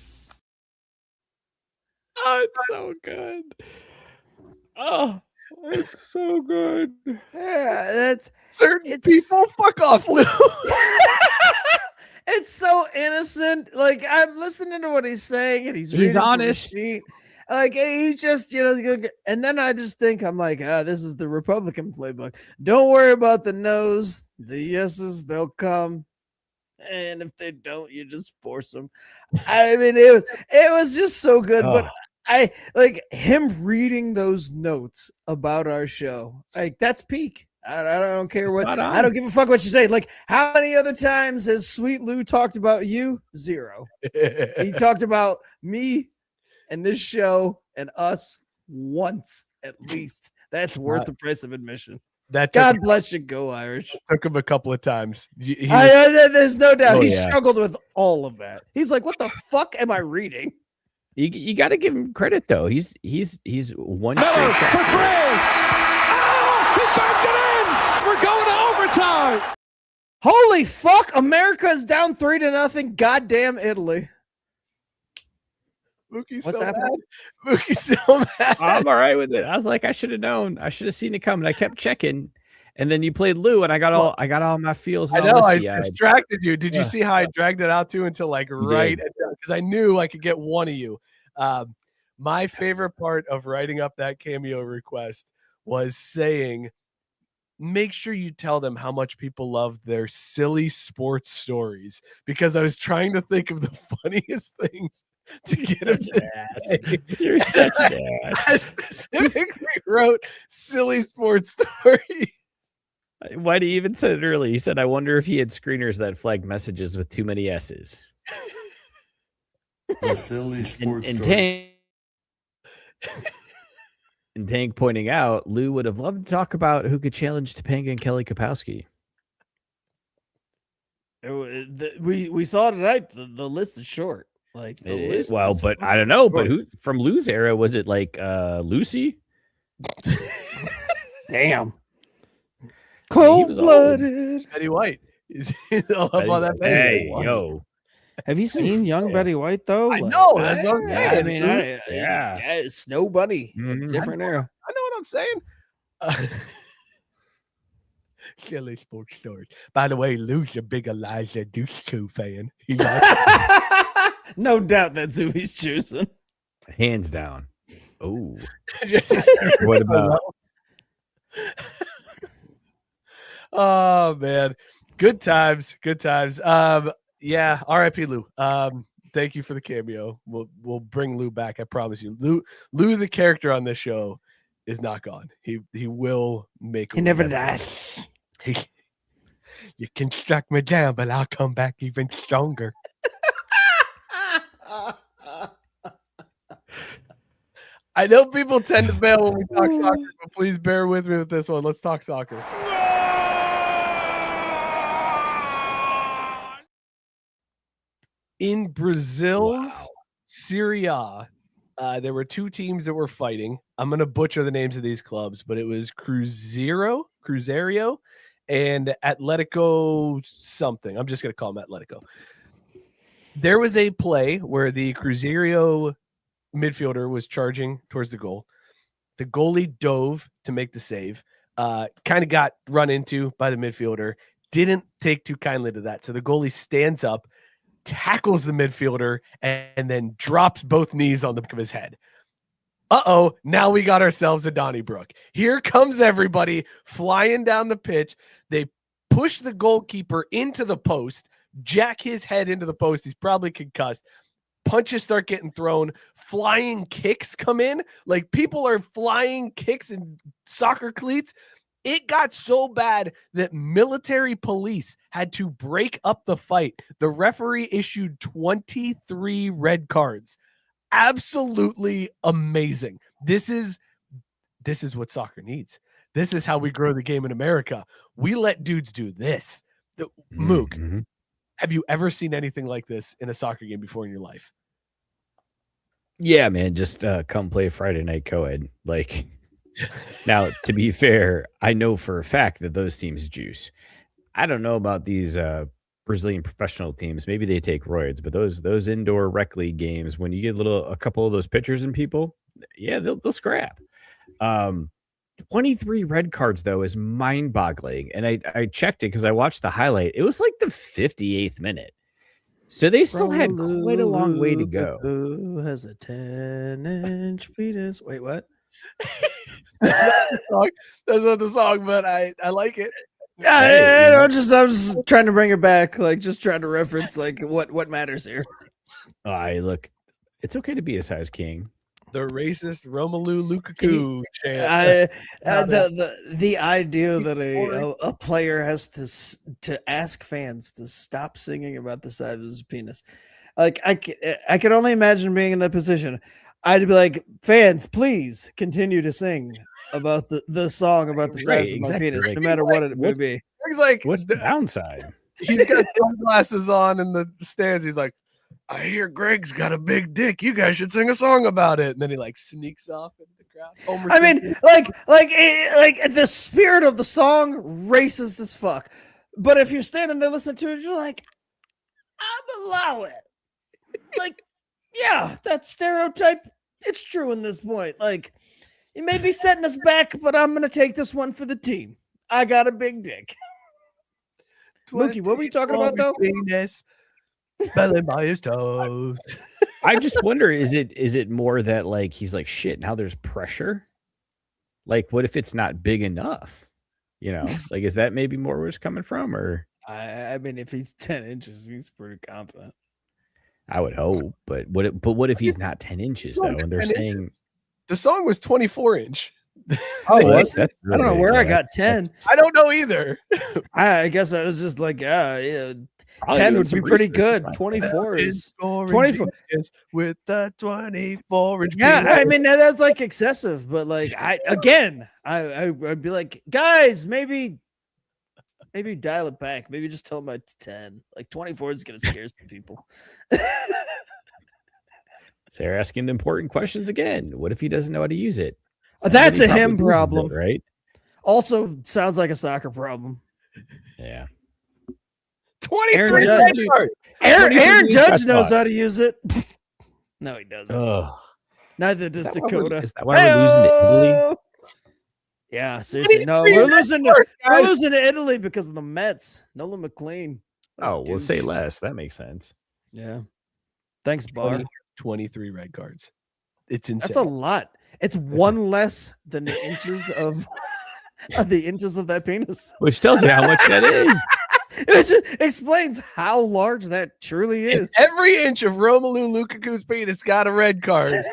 Oh, it's so good. Oh, it's so good. Yeah, that's Certain people, fuck off, Lou. it's so innocent. Like, I'm listening to what he's saying, and he's reading from the honest. sheet. Like, he's just, and then I just think, I'm like, this is the Republican playbook. Don't worry about the no's, the yeses, they'll come. And if they don't, you just force them. I mean, it was just so good. But I like him reading those notes about our show. Like, that's peak. I don't care what. I don't give a fuck what you say. Like, how many other times has Sweet Lou talked about you? 0. He talked about me and this show and us once at least. That's worth the price of admission. God bless you, go Irish. Took him a couple of times. There's no doubt he yeah. struggled with all of that. He's like, "What the fuck am I reading?" You got to give him credit though. He's one Miller straight for shot. 3. Oh, he backed it in. We're going to overtime. Holy fuck! America is down 3-0. Goddamn Italy. Mookie's What's so happening? mad. Mookie's so mad. I'm all right with it. I was like, I should have known. I should have seen it coming. I kept checking, and then you played Lou, and I got all my feels. I know. I distracted you. Did you see how I dragged it out to until like right? Because I knew I could get one of you. My favorite part of writing up that cameo request was saying, make sure you tell them how much people love their silly sports stories, because I was trying to think of the funniest things to get him to say. You're such an ass. I specifically wrote silly sports story. Why do you even said it early? He said, I wonder if he had screeners that flagged messages with too many S's. The silly sports And story. Tank pointing out, Lou would have loved to talk about who could challenge Topanga and Kelly Kapowski. We saw tonight. The list is short. Like, but I don't know. But who from Lou's era was it? Like Lucy? Damn. Cold-blooded. Betty White. He's all up on that Betty Hey, White. yo. Have you seen young Betty White though? I know. That's what I'm saying. I mean, Snow Bunny, different era. I know what I'm saying. Silly sports stories. By the way, Lou's a big Elijah Dushku fan. He No doubt that's who he's choosing. Hands down. Oh. What about? Oh man, good times. Yeah, R.I.P. Lou. Thank you for the cameo. We'll bring Lou back. I promise you. Lou, the character on this show, is not gone. He will make. He never dies. You can strike me down, but I'll come back even stronger. I know people tend to bail when we talk soccer, but please bear with me with this one. Let's talk soccer. In Brazil's Serie A, there were two teams that were fighting. I'm going to butcher the names of these clubs, but it was Cruzeiro, and Atletico something. I'm just going to call them Atletico. There was a play where the Cruzeiro midfielder was charging towards the goal. The goalie dove to make the save, kind of got run into by the midfielder, didn't take too kindly to that. So the goalie stands up, tackles the midfielder, and then drops both knees on the back of his head. Now we got ourselves a Donnybrook. Here comes everybody flying down the pitch. They push the goalkeeper into the post, jack his head into the post. He's probably concussed. Punches start getting thrown. Flying kicks come in. Like, people are flying kicks and soccer cleats. It got so bad that military police had to break up the fight. The referee issued 23 red cards. Absolutely amazing. This is what soccer needs. This is how we grow the game in America. We let dudes do this. Mook, have you ever seen anything like this in a soccer game before in your life? Yeah, man, just come play Friday night co-ed. Like, now, to be fair, I know for a fact that those teams juice. I don't know about these Brazilian professional teams. Maybe they take roids, but those indoor rec league games, when you get a couple of those pitchers and people, yeah, they'll scrap. 23 red cards though is mind-boggling, and I checked it because I watched the highlight. It was like the 58th minute, so they still had quite a long way to go. Who has a 10-inch penis? Wait, what? That's not the song, but I like it. I'm just trying to bring it back, like just trying to reference like what matters here. Look, it's okay to be a size king. The racist Romelu Lukaku chant. The idea that a player has to ask fans to stop singing about the size of his penis, like I can only imagine being in that position. I'd be like, fans, please continue to sing about the song about the size of my penis, no matter what it would be. He's like, what's the downside? He's got sunglasses on in the stands. He's like, I hear Greg's got a big dick. You guys should sing a song about it. And then he like sneaks off into the crowd. I mean, like the spirit of the song racist as fuck. But if you're standing there listening to it, you're like, I'm allow it. Like, yeah, that stereotype, it's true in this point. Like, you may be setting us back, but I'm gonna take this one for the team. I got a big dick. Mookie, what were you talking about though? Penis. Belly by his toes. I just wonder, is it more that like he's like, shit, now there's pressure? Like, what if it's not big enough? You know, like, is that maybe more where it's coming from? Or I mean, if he's 10 inches, he's pretty confident. I would hope, but what if he's not 10 inches though? And they're saying the song was 24-inch. Oh, that's I don't know where I got 10. I don't know either. I guess I was just like, yeah. 10 would be pretty good. 24 is 24 with the 24-inch. Yeah, I mean that's like excessive, but like I'd be like, guys, maybe dial it back. Maybe just tell them it's 10. Like 24 is gonna scare some people. So they're asking the important questions again. What if he doesn't know how to use it? That's a him problem, right? Also, sounds like a soccer problem. Yeah. 23. Aaron Judge knows how to use it. No, he doesn't. Oh. Neither does Dakota. Is that why we're losing to Italy? Yeah, seriously. No, we're losing to Italy because of the Mets. Nolan McLean. Oh, we'll say less. That makes sense. Yeah. Thanks, Bar. 23 red cards. It's insane. That's a lot. It's one less than the inches of that penis. Which tells you how much that is. It explains how large that truly is. If every inch of Romelu Lukaku's penis got a red card,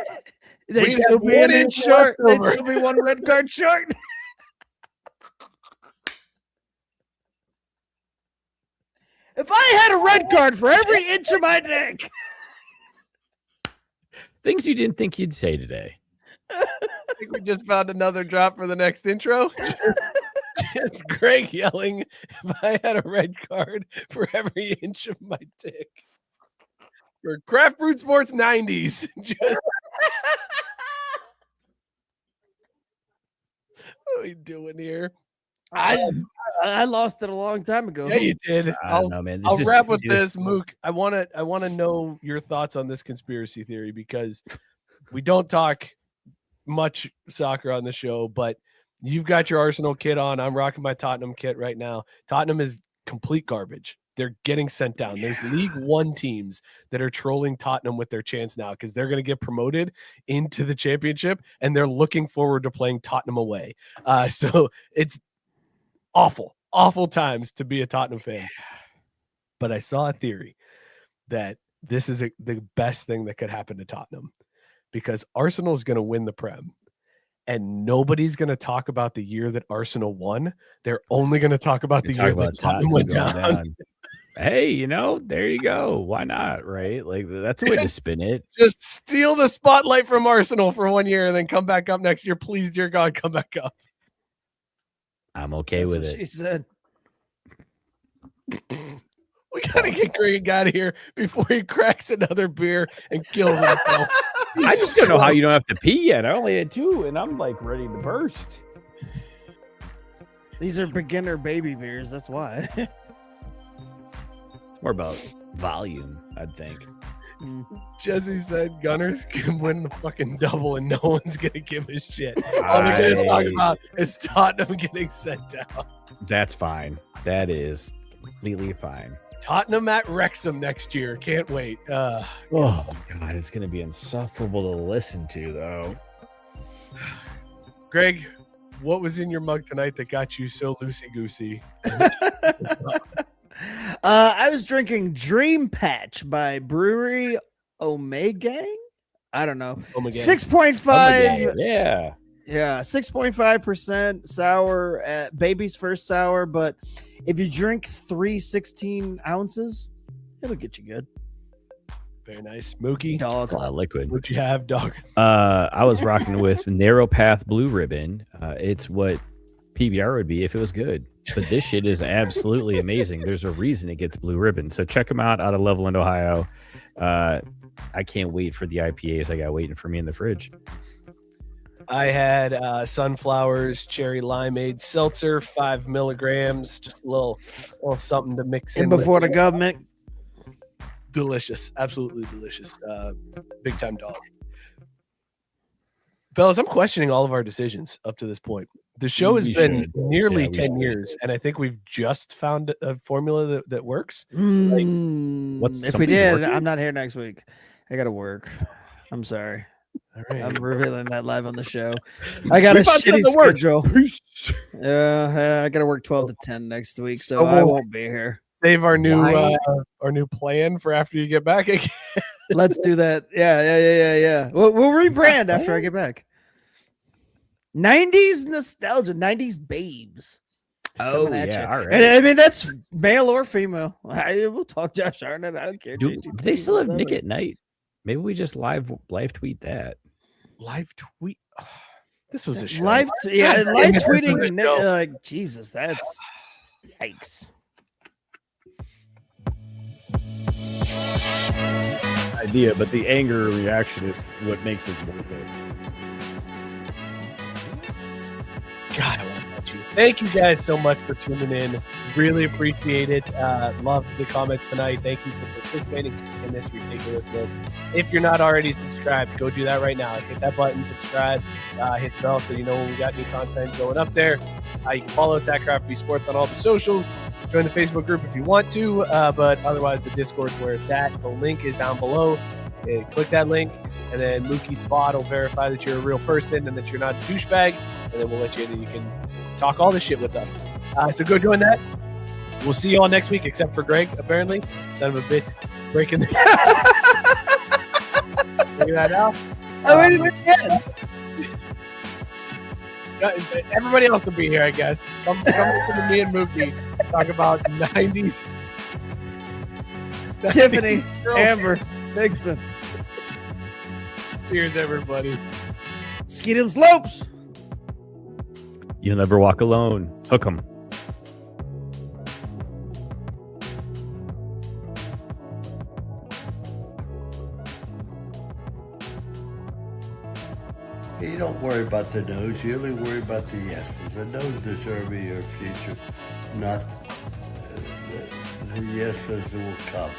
they'd still be an inch short. They'd still be one red card short. If I had a red card for every inch of my dick. Things you didn't think you'd say today. I think we just found another drop for the next intro. It's Greg yelling, if I had a red card for every inch of my dick. For Craft Brewed Sports 90s. What are we doing here? I lost it a long time ago. Yeah, you did. I'll wrap with this, Mook. I want to know your thoughts on this conspiracy theory, because we don't talk much soccer on the show, but you've got your Arsenal kit on. I'm rocking my Tottenham kit right now. Tottenham is complete garbage. They're getting sent down. There's League One teams that are trolling Tottenham with their chance now because they're going to get promoted into the championship, and they're looking forward to playing Tottenham away. So it's awful times to be a Tottenham fan. But I saw a theory that this is the best thing that could happen to Tottenham because Arsenal is going to win the Prem. And nobody's going to talk about the year that Arsenal won. They're only going to talk about the year that Tottenham went down. Hey, there you go. Why not, right? Like, that's a way to spin it. Just steal the spotlight from Arsenal for 1 year and then come back up next year. Please, dear God, come back up. I'm okay with it. She said. We got to get Greg out of here before he cracks another beer and kills himself. I just don't know how you don't have to pee yet. I only had 2, and I'm like ready to burst. These are beginner baby beers. That's why. It's more about volume, I'd think. Jesse said Gunners can win the fucking double and no one's going to give a shit. All they're going to talk about is Tottenham getting sent down. That's fine. That is completely fine. Tottenham at Wrexham next year. Can't wait. Oh, God. It's going to be insufferable to listen to, though. Greg, what was in your mug tonight that got you so loosey-goosey? I was drinking Dream Patch by Brewery Omegang. I don't know. 6.5. Yeah. Yeah, 6.5% sour, baby's first sour, but if you drink 3 16 ounces, it'll get you good. Very nice. Mookie. Dog. That's a lot of liquid. What'd you have, dog? I was rocking with Narrow Path Blue Ribbon. It's what PBR would be if it was good. But this shit is absolutely amazing. There's a reason it gets Blue Ribbon. So check them out of Loveland, Ohio. I can't wait for the IPAs I got waiting for me in the fridge. I had Sunflowers Cherry Limeade Seltzer, 5 milligrams, just a little something to mix in. Before the government. Delicious, absolutely delicious. Big time dog. Fellas, I'm questioning all of our decisions up to this point. The show has been nearly 10 years, and I think we've just found a formula that works. If we did, I'm not here next week. I got to work. I'm sorry. All right. I'm revealing that live on the show. I got a shitty schedule. I got to work 12 to 10 next week, so I won't be here. Save our new plan for after you get back again. Let's do that. Yeah. We'll rebrand after I get back. 90s nostalgia, 90s babes. Oh, yeah. All right. And I mean, that's male or female. We'll talk Josh Arnett. I don't care. Do they still have Nick at Night? Maybe we just live tweet that. Live tweet. Oh, this was a show. Live tweeting. Like Jesus, that's yikes. Idea, but the anger reaction is what makes it worth it. God, I want to touch you. Thank you guys so much for tuning in. Really appreciate it. Love the comments tonight. Thank you for participating in this ridiculousness. If you're not already subscribed, go do that right now. Hit that button, subscribe, hit the bell so you know when we got new content going up there. You can follow us at Craft Brewed Sports on all the socials. Join the Facebook group if you want to, but otherwise the Discord's where it's at. The link is down below. Click that link, and then Mookie's bot will verify that you're a real person and that you're not a douchebag, and then we'll let you in and you can talk all this shit with us. So go join that. We'll see you all next week, except for Greg, apparently. Son of a bitch. Breaking the... Figure that out. Everybody else will be here, I guess. Come listen to me and Mookie talk about 90s. Tiffany, Amber, Dixon. Cheers, everybody. Ski them slopes. You'll never walk alone. Hook 'em. You don't worry about the no's. You only worry about the yeses. The no's determine your future, not the yeses will come.